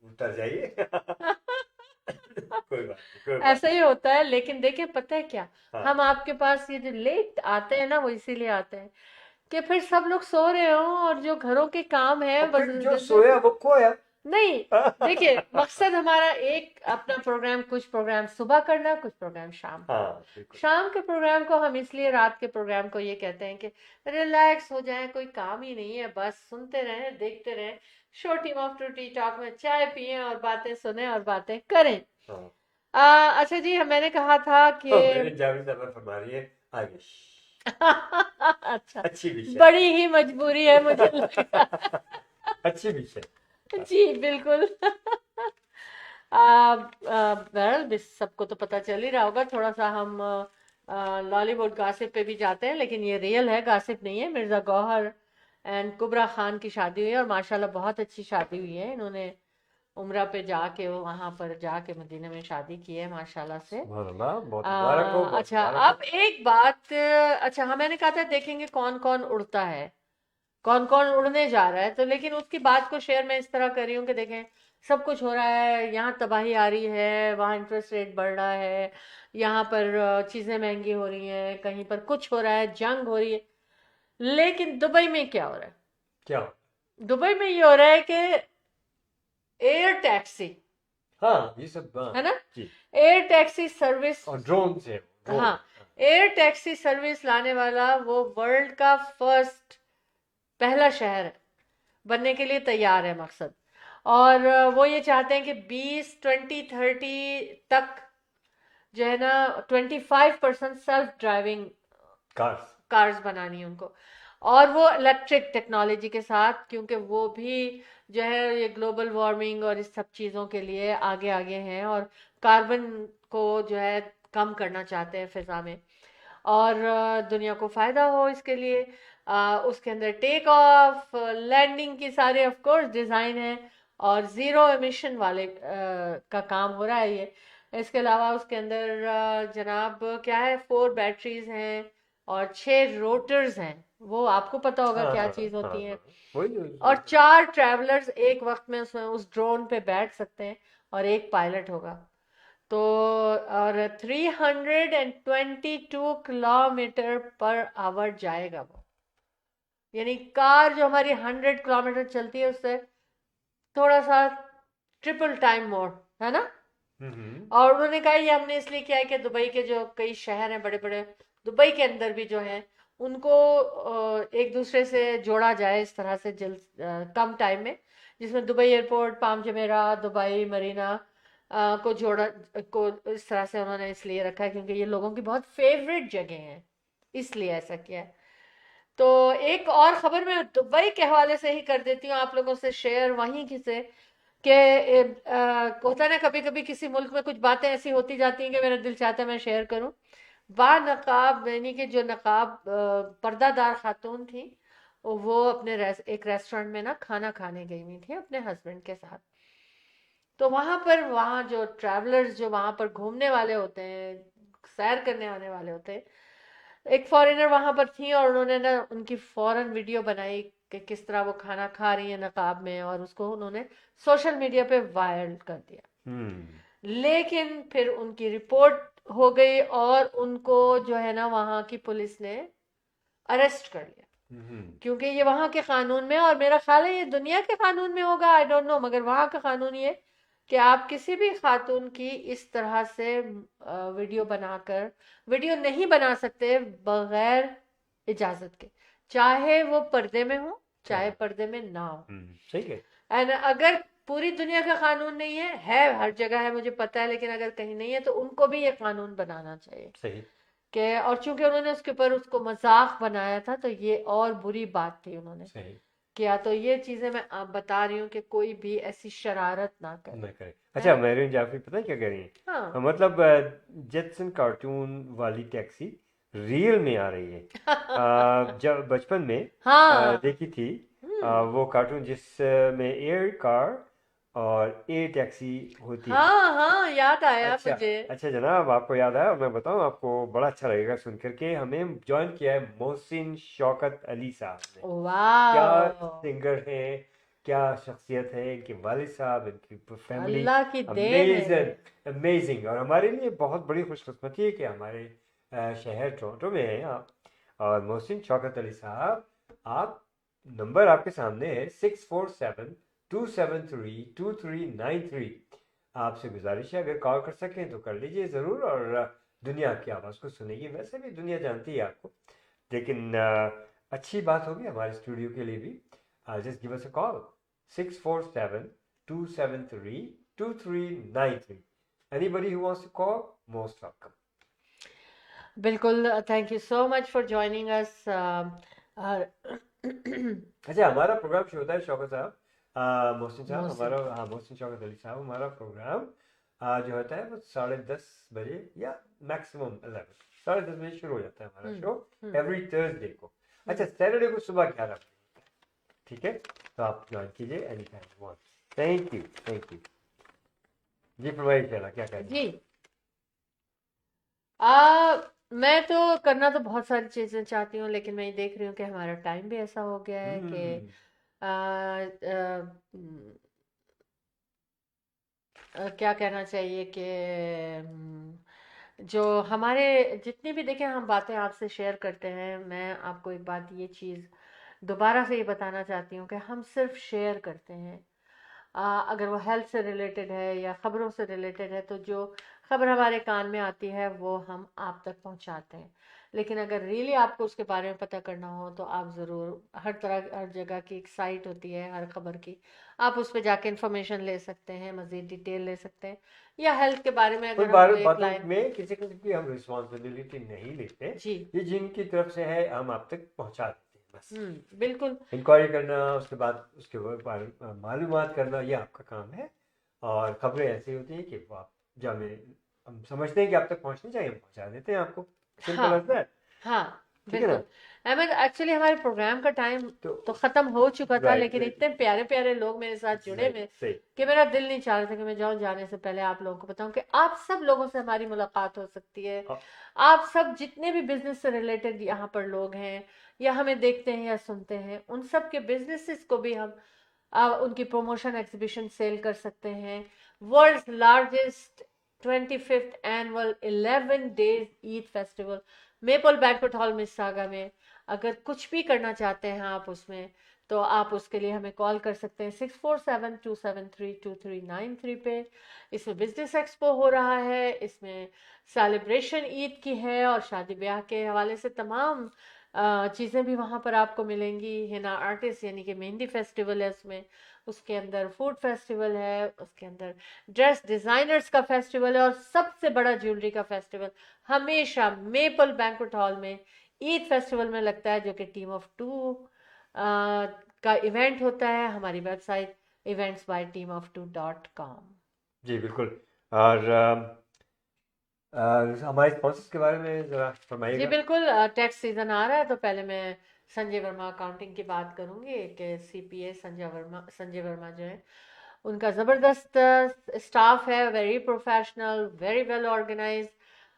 उतर जाइए. कोई बात नहीं. ऐसा ही होता है. लेकिन देखिए, पता है क्या, हाँ. हम आपके पास ये जो लेट आते हैं ना, वो इसीलिए आते हैं कि फिर सब लोग सो रहे हों और जो घरों के काम है और फिर जो सोया वो खोया. नहीं. देखिए, मकसद हमारा एक अपना प्रोग्राम, कुछ प्रोग्राम सुबह करना, कुछ प्रोग्राम शाम को. हाँ, बिल्कुल. शाम के प्रोग्राम को हम इसलिए रात के प्रोग्राम को ये कहते हैं कि रिलैक्स हो जाएं, कोई काम ही नहीं है, बस सुनते रहें, देखते रहें, show team of two T talk में चाय पिए और बातें सुने और बातें करें. हाँ. अच्छा जी, मैंने कहा था कि तो मेरे जावेद साहब फरमा रही है आगे. अच्छा, अच्छी विषय. बड़ी ही मजबूरी है मुझे लगता है. अच्छी विषय. जी बिल्कुल। बहरहाल सबको तो पता चल ही रहा होगा, थोड़ा सा हम लॉलीवुड गासिप पे भी जाते हैं, लेकिन ये रियल है, गासिप नहीं है। मिर्जा गौहर एंड कुबरा खान की शादी हुई है और माशाल्लाह बहुत अच्छी शादी हुई है। इन्होंने उम्रा पे जाके वहां पर जाके मदीने में शादी की है माशाल्लाह से। सुभानअल्लाह, बहुत मुबारक हो, बहुत अच्छा, मुबारक अब एक बात, अच्छा हाँ, मैंने कहा था देखेंगे कौन कौन उड़ता है, कौन कौन उड़ने जा रहा है, तो लेकिन उसकी बात को शेयर मैं इस तरह कर रही हूँ कि देखें सब कुछ हो रहा है, यहाँ तबाही आ रही है, वहाँ इंटरेस्ट रेट बढ़ रहा है, यहाँ पर चीजें महंगी हो रही हैं, कहीं पर कुछ हो रहा है, जंग हो रही है, लेकिन दुबई में क्या हो रहा है? क्या? दुबई में ये हो रहा है कि एयर टैक्सी, हाँ, ये सब, हाँ है ना, जी, एयर टैक्सी सर्विस, और ड्रोन से, ड्रोन, हाँ, एयर टैक्सी सर्विस लाने वाला वो वर्ल्ड का फर्स्ट पहला शहर है, बनने के लिए तैयार है मकसद। और वो ये चाहते हैं कि 20, 20, 30 तक जो है ना 25% सेल्फ ड्राइविंग कार्स, कार्स बनानी है उनको, और वो इलेक्ट्रिक टेक्नोलॉजी के साथ, क्योंकि वो भी जो है ये ग्लोबल वार्मिंग और इस सब चीज़ों के लिए आगे आगे हैं और कार्बन को जो है कम करना चाहते हैं फिजा में, और दुनिया को फायदा हो इसके लिए। उसके अंदर टेक ऑफ लैंडिंग की सारे ऑफ कोर्स डिज़ाइन है और ज़ीरो एमिशन वाले का काम हो रहा है ये। इसके अलावा उसके अंदर जनाब क्या है, 4 बैटरीज हैं और 6 रोटर्स हैं, वो आपको पता होगा हाँ क्या हाँ चीज़ होती है। वही और 4 ट्रैवलर्स एक वक्त में उसमें उस ड्रोन पे बैठ सकते हैं और एक पायलट होगा। तो और 322 किलोमीटर पर आवर जाएगा वो, यानी कार जो हमारी 100 किलोमीटर चलती है उससे थोड़ा सा ट्रिपल टाइम मोर, है ना। और उन्होंने कहा ये हमने इसलिए किया है कि दुबई के जो कई शहर हैं बड़े बड़े, दुबई के अंदर भी जो हैं उनको एक दूसरे से जोड़ा जाए इस तरह से जल्द कम टाइम में, जिसमें Dubai airport, Palm Jumeirah, Dubai Marina को जोड़ा को इस तरह से उन्होंने इसलिए रखा है क्योंकि ये लोगों की बहुत फेवरेट जगह है, इसलिए ऐसा किया है। तो एक और खबर मैं दुबई के हवाले से ही कर देती हूँ आप लोगों से शेयर, वहीं की से कि होता ना कभी कभी किसी मुल्क में कुछ बातें ऐसी होती जाती हैं कि मेरा दिल चाहता है मैं शेयर करूं। बा नकाब यानी कि जो नकाब पर्दादार खातून थी, वो अपने एक रेस्टोरेंट में ना खाना खाने गई हुई थी अपने हस्बैंड के साथ। तो वहाँ जो ट्रैवलर्स जो वहाँ पर घूमने वाले होते हैं, सैर करने आने वाले होते हैं, एक फॉरेनर वहां पर थी और उन्होंने ना उनकी फौरन वीडियो बनाई कि किस तरह वो खाना खा रही है नकाब में, और उसको उन्होंने सोशल मीडिया पे वायरल कर दिया। लेकिन फिर उनकी रिपोर्ट हो गई और उनको जो है ना वहां की पुलिस ने अरेस्ट कर लिया, क्योंकि ये वहां के कानून में, और मेरा ख्याल है ये दुनिया के कानून में होगा, आई डोंट नो, मगर वहां का कानून ये कि आप किसी भी खातून की इस तरह से वीडियो बनाकर वीडियो नहीं बना सकते बगैर इजाजत के, चाहे वो पर्दे में हो चाहे पर्दे में ना हो। सही है। एंड अगर पूरी दुनिया का कानून नहीं है हर जगह है मुझे पता है, लेकिन अगर कहीं नहीं है तो उनको भी ये कानून बनाना चाहिए। सही कि और चूंकि उन्होंने उसके ऊपर उसको मजाक बनाया था तो ये और बुरी बात थी उन्होंने सही किया। तो ये चीजें मैं बता रही हूँ कि कोई भी ऐसी शरारत ना करे। अच्छा, मेरिन जाफरी पता है क्या कह रही है? हाँ। मतलब जेटसन कार्टून वाली टैक्सी रियल में आ रही है। जब बचपन में हाँ। देखी थी वो कार्टून जिसमें एयर कार और एयर टैक्सी होती है। हाँ हाँ याद आया अच्छा, मुझे। अच्छा जनाब, आपको याद आया और मैं बताऊं आपको बड़ा अच्छा लगेगा सुन करके। हमें ज्वाइन किया है मोहसिन शौकत अली साहब ने। क्या वाह, सिंगर हैं, क्या शख्सियत है, इनके वालिद साहब, इनकी फैमिली, अल्लाह की देन है। अमेजिंग। और हमारे लिए बहुत बड़ी खुशकिस्मती है कि हमारे शहर टोरंटो में हैं आप। और मोहसिन शौकत अली साहब, आप नंबर आपके सामने है 647-273-2393। आपसे गुजारिश है अगर कॉल कर सकें तो कर लीजिए ज़रूर, और दुनिया की आवाज़ को सुनेगी। वैसे भी दुनिया जानती है आपको, लेकिन अच्छी बात होगी हमारे स्टूडियो के लिए भी। Just give us a call 647-273-2393। Anybody who wants to call, most welcome. बिल्कुल, thank you so much for joining us. अच्छा, हमारा प्रोग्राम शुरू होता है शौकत साहब मोहसिन साहब मोहसिन। हमारा, हाँ मोहसिन शौकत अली साहब, हमारा प्रोग्राम जो होता है वो 10:30 बजे या मैक्सिमम 11, 10:30 बजे शुरू हो जाता है हमारा शो एवरी थर्सडे को। अच्छा, सैटरडे को सुबह 11 बजे, ठीक है, तो आप ज्वाइन कीजिए any time you want. Thank you, thank you जी। फरमाइए शहला, क्या कह रही हैं? जी। मैं तो करना तो बहुत सारी चीजें चाहती हूँ, लेकिन मैं ये देख रही हूँ कि हमारा टाइम भी ऐसा हो गया है कि हम्म, आ, आ, क्या कहना चाहिए कि जो हमारे जितनी भी देखें हम बातें आपसे शेयर करते हैं, मैं आपको एक बात ये चीज़ दोबारा से ये बताना चाहती हूँ कि हम सिर्फ शेयर करते हैं। अगर वो हेल्थ से रिलेटेड है या ख़बरों से रिलेटेड है, तो जो ख़बर हमारे कान में आती है वो हम आप तक पहुंचाते हैं। लेकिन अगर रियली आपको उसके बारे में पता करना हो तो आप ज़रूर हर जगह की एक साइट होती है हर खबर की, आप उस पर जाके इंफॉर्मेशन ले सकते हैं, मज़ीद डिटेल ले सकते हैं। या हेल्थ के बारे में कुछ अगर हमको एक बातों लाइन। में किसी किसी की हम रिस्पॉन्सिबिलिटी नहीं लेते, जी। ये जिनकी तरफ से है हम आप तक पहुंचा देते हैं बस। बिल्कुल। इंक्वायरी करना, उसके बाद उसके बारे में मालूमात करना, ये आपका काम है। और खबरें ऐसी होती हैं कि वो आप जो हम समझते हैं कि आप तक पहुंचनी चाहिए, हम पहुंचा देते हैं आपको। Simple as that. हाँ ठीक है ना? बिल्कुल। अहमद, एक्चुअली हमारे प्रोग्राम का टाइम तो तो ख़त्म हो चुका था, राइट, लेकिन इतने प्यारे प्यारे लोग मेरे साथ जुड़े हुए सही। कि मेरा दिल नहीं चाह रहा था कि मैं जाऊं। जाने से पहले आप लोगों को बताऊं कि आप सब लोगों से हमारी मुलाकात हो सकती है। हाँ। आप सब जितने भी बिजनेस से रिलेटेड यहाँ पर लोग हैं या हमें देखते हैं या सुनते हैं, उन सब के बिजनेसेस को भी हम उनकी प्रमोशन एग्जीबिशन सेल कर सकते हैं। World's largest 25th annual 11 days Eid festival Maple banquet hall Mississauga में, अगर कुछ भी करना चाहते हैं आप उसमें, तो आप उसके लिए हमें कॉल कर सकते हैं 6472732393 पे। इसमें बिजनेस एक्सपो हो रहा है, इसमें सेलिब्रेशन ईद की है और शादी ब्याह के हवाले से तमाम चीज़ें भी वहाँ पर आपको मिलेंगी। हिना आर्टिस्ट यानी कि मेहंदी फेस्टिवल है उसमें, उसके अंदर फूड फेस्टिवल है, उसके अंदर ड्रेस डिज़ाइनर्स का फेस्टिवल है, और सबसे बड़ा ज्वेलरी का फेस्टिवल हमेशा मेपल बैंक्वेट हॉल में ईद फेस्टिवल में लगता है, जो कि टीम ऑफ 2 का इवेंट होता है। हमारी वेबसाइट eventsbyteamof2.com। जी बिल्कुल। और हमारे स्पॉन्सर्स के बारे में ज़रा जी फरमाइएगा। बिल्कुल। टैक्स सीजन आ रहा है, तो पहले मैं संजय वर्मा अकाउंटिंग की बात करूंगी कि सीपीए संजय वर्मा जो है, उनका ज़बरदस्त स्टाफ है, very professional, very well organise.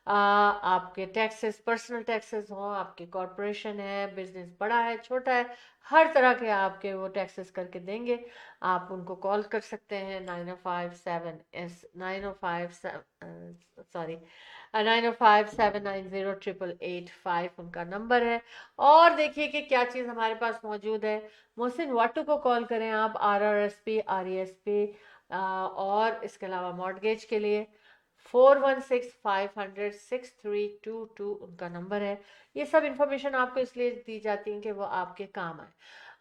आपके टैक्सेस, पर्सनल टैक्सेस हों, आपकी कॉरपोरेशन है, बिजनेस बड़ा है छोटा है, हर तरह के आपके वो टैक्सेस करके देंगे। आप उनको कॉल कर सकते हैं 9057908885 उनका नंबर है। और देखिए कि क्या चीज़ हमारे पास मौजूद है। मोहसिन वाटू को कॉल करें आप, RRSP RESP, और इसके अलावा मॉर्टगेज के लिए 4165006322 उनका नंबर है। ये सब इंफॉर्मेशन आपको इसलिए दी जाती है कि वो आपके काम आए।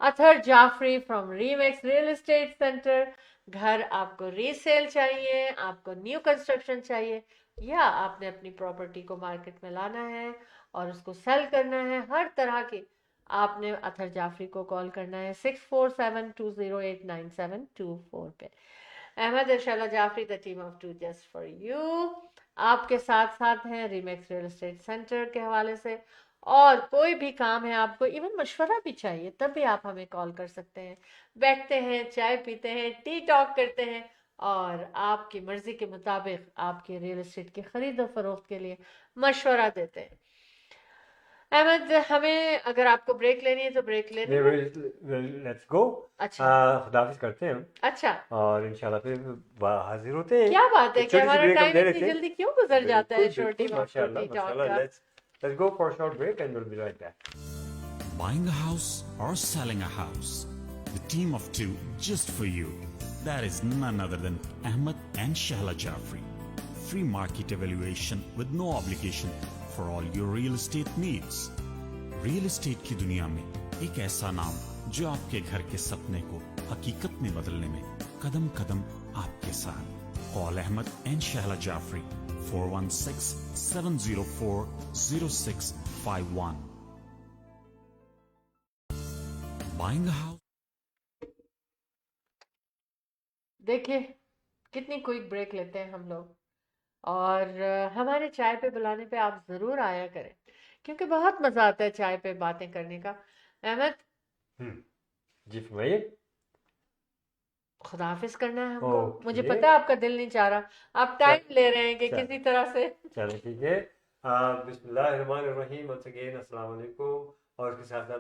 Athar Jafri from Remax real estate centre, घर आपको रीसेल चाहिए, आपको न्यू कंस्ट्रक्शन चाहिए, या आपने अपनी प्रॉपर्टी को मार्केट में लाना है और उसको सेल करना है, हर तरह की, आपने अथर जाफरी को कॉल करना है 6472089724 पे। अहमद इरशाला Jafri, the team of 2 just for you, आपके साथ साथ हैं रीमेक्स रियल एस्टेट सेंटर के हवाले से। और कोई भी काम है, आपको इवन मशवरा भी चाहिए, तब भी आप हमें कॉल कर सकते हैं। बैठते हैं, चाय पीते हैं, टी टॉक करते हैं, और आपकी मर्जी के मुताबिक आपके रियल एस्टेट की खरीद और फरोख्त के लिए मशवरा देते हैं। अहमद, हमें अगर आपको ब्रेक लेनी है तो ब्रेक ले लें। Let's go. अच्छा। खुदाफिज करते हैं हम। अच्छा, और इंशाल्लाह फिर हाजिर होते हैं। क्या बात है एक कि छोटी सी हमारा ब्रेक हम टाइम ले इतनी लेते हैं। जल्दी क्यों गुजर जाता है बिल्कुल, छोटी बिल्कुल, माशाल्लाह, टी टॉक माशाल्लाह। का। Let's go for a short break and we'll be right back. Buying a house or selling a house? The team of 2 just for you. That is none other than Ahmed and Shahla Jafri. Free market evaluation with no obligation for all your real estate needs. Real estate की दुनिया में एक ऐसा नाम जो आपके घर के सपने को हकीकत में बदलने में कदम कदम आपके साथ। Call Ahmed and Shahla Jafri 416-704-0651. Buying a house? देखिए कितनी क्विक ब्रेक लेते हैं हम लोग, और हमारे चाय पे बुलाने पे आप ज़रूर आया करें, क्योंकि बहुत मज़ा आता है चाय पे बातें करने का। अहमद, जी फरमाइए। खुदा हाफिज करना है हमको। मुझे ओके, पता है आपका दिल नहीं चाह रहा, आप टाइम ले रहे हैं कि चल किसी तरह से। चलो ठीक है। बिस्मिल्लाहिर्रहमानिर्रहीम, वंस अगेन अस्सलाम वालेकुम। और उसके साथ साथ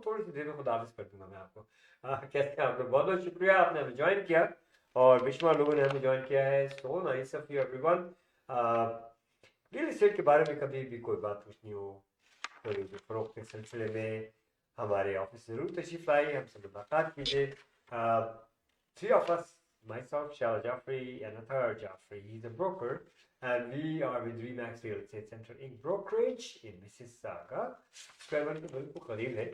थोड़ी सी देर में खुदा हाफिज कर दूंगा मैं आपको। कैसे हैं आप लोग? बहुत बहुत शुक्रिया आपने हमें ज्वाइन किया, और बेशुमार लोगों ने हमें ज्वाइन किया है। So nice of you everyone. Real estate के बारे में कभी भी कोई बात पूछनी हो, कोई भी फरोख्त के सिलसिले में, हमारे ऑफिस ज़रूर तशरीफ लाइए, हमसे मुलाकात कीजिए। Three of us, myself, Shala Jaffrey, and Athar Jaffrey, he's a broker, and we are with Remax Real Estate Center Inc. Brokerage in Mississauga. Square one के बिल्कुल करीब है।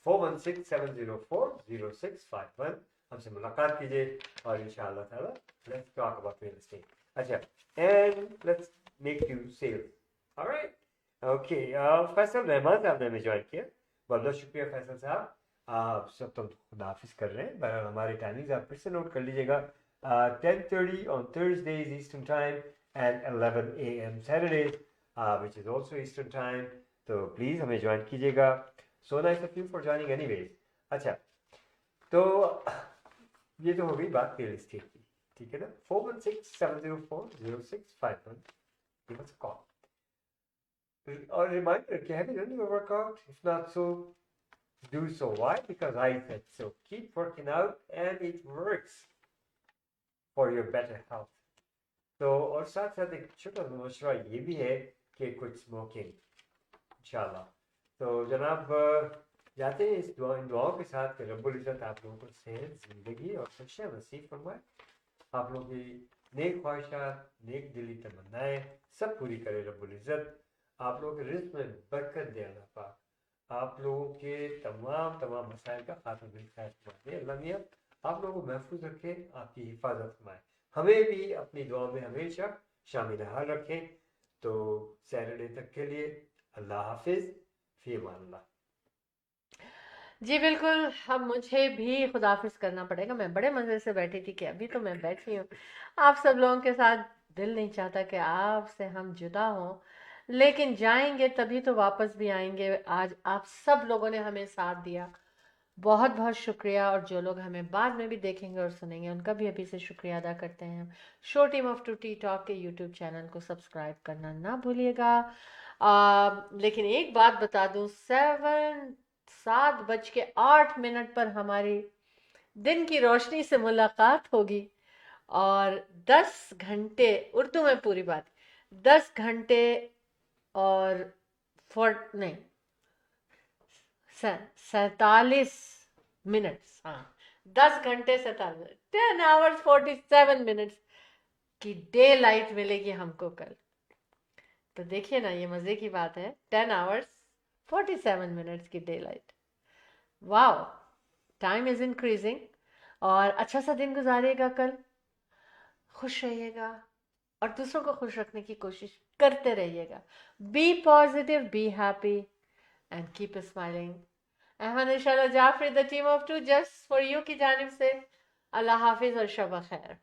4167040651। हमसे मुलाकात कीजिए और इंशाअल्लाह ताला let's talk about real estate. अच्छा, and let's make you sales. All right? Okay. Faisal Rahman साहब ने हमें ज्वाइन किया। बहुत बहुत शुक्रिया फैसल साहब। आप सब तो खुदा हाफिज कर रहे हैं, बहरहाल हमारी टाइमिंग्स आप फिर से नोट कर लीजिएगा। 10:30 on Thursdays Eastern Time and 11 a.m. Saturdays, which is also Eastern Time. तो प्लीज़ हमें ज्वाइन कीजिएगा। So nice of you for joining anyways. अच्छा, तो ये तो हो गई बात रियल एस्टेट की, ठीक है ना। 4167040651, give us a call. और रिमाइंडर कि have you done your workout? If not so, do so. Why? Because I said so. Keep working out and it works for your better health. तो और साथ साथ एक छोटा सा मशवरा ये भी है कि कुछ स्मोकिंग इंशाल्लाह। तो जनाब जाते हैं इस इन दुआओं के साथ कि रब्बुल इज़्ज़त आप लोगों को सेहत, ज़िंदगी और खुशियाँ नसीब फरमाए। आप लोगों की नेक ख्वाहिशात, नेक दिली तमन्नाएं सब पूरी करे रब्बुल इज़्ज़त। आप लोगों के रिज़्क़ में बरकत दे अल्लाह पाक। आप लोगों के तमाम मसाइल का खात्मा बिलखैर फरमाए अल्लाह मियां। आप लोगों को महफूज रखें, आपकी हिफाजत फरमाए। हमें भी अपनी दुआ में हमेशा शामिल हाल रखें। तो सैटरडे तक के लिए अल्लाह हाफिज, फी अमानिल्लाह। जी बिल्कुल, अब मुझे भी खुदाफिज करना पड़ेगा। मैं बड़े मज़े से बैठी थी कि अभी तो मैं बैठी हूँ आप सब लोगों के साथ। दिल नहीं चाहता कि आपसे हम जुदा हों, लेकिन जाएंगे तभी तो वापस भी आएंगे। आज आप सब लोगों ने हमें साथ दिया, बहुत बहुत शुक्रिया। और जो लोग हमें बाद में भी देखेंगे और सुनेंगे, उनका भी अभी से शुक्रिया अदा करते हैं। Show team of two T talk के यूट्यूब चैनल को सब्सक्राइब करना ना भूलिएगा। लेकिन एक बात बता दूं, 7:08 पर हमारी दिन की रोशनी से मुलाकात होगी, और 10 घंटे, उर्दू में पूरी बात, 10 घंटे और 47 मिनट्स, हाँ 10 घंटे 47, 10 hours 47 minutes की डे लाइट मिलेगी हमको कल। तो देखिए ना, ये मज़े की बात है, 10 hours 47 minutes की day light. Wow, time is increasing. और अच्छा सा दिन गुजारिएगा कल, खुश रहिएगा और दूसरों को खुश रखने की कोशिश करते रहिएगा। Be positive, be happy and keep smiling. Ahmed Shahla Jafri, the team of two, just for you की जानिब से अल्लाह हाफिज और शब खैर।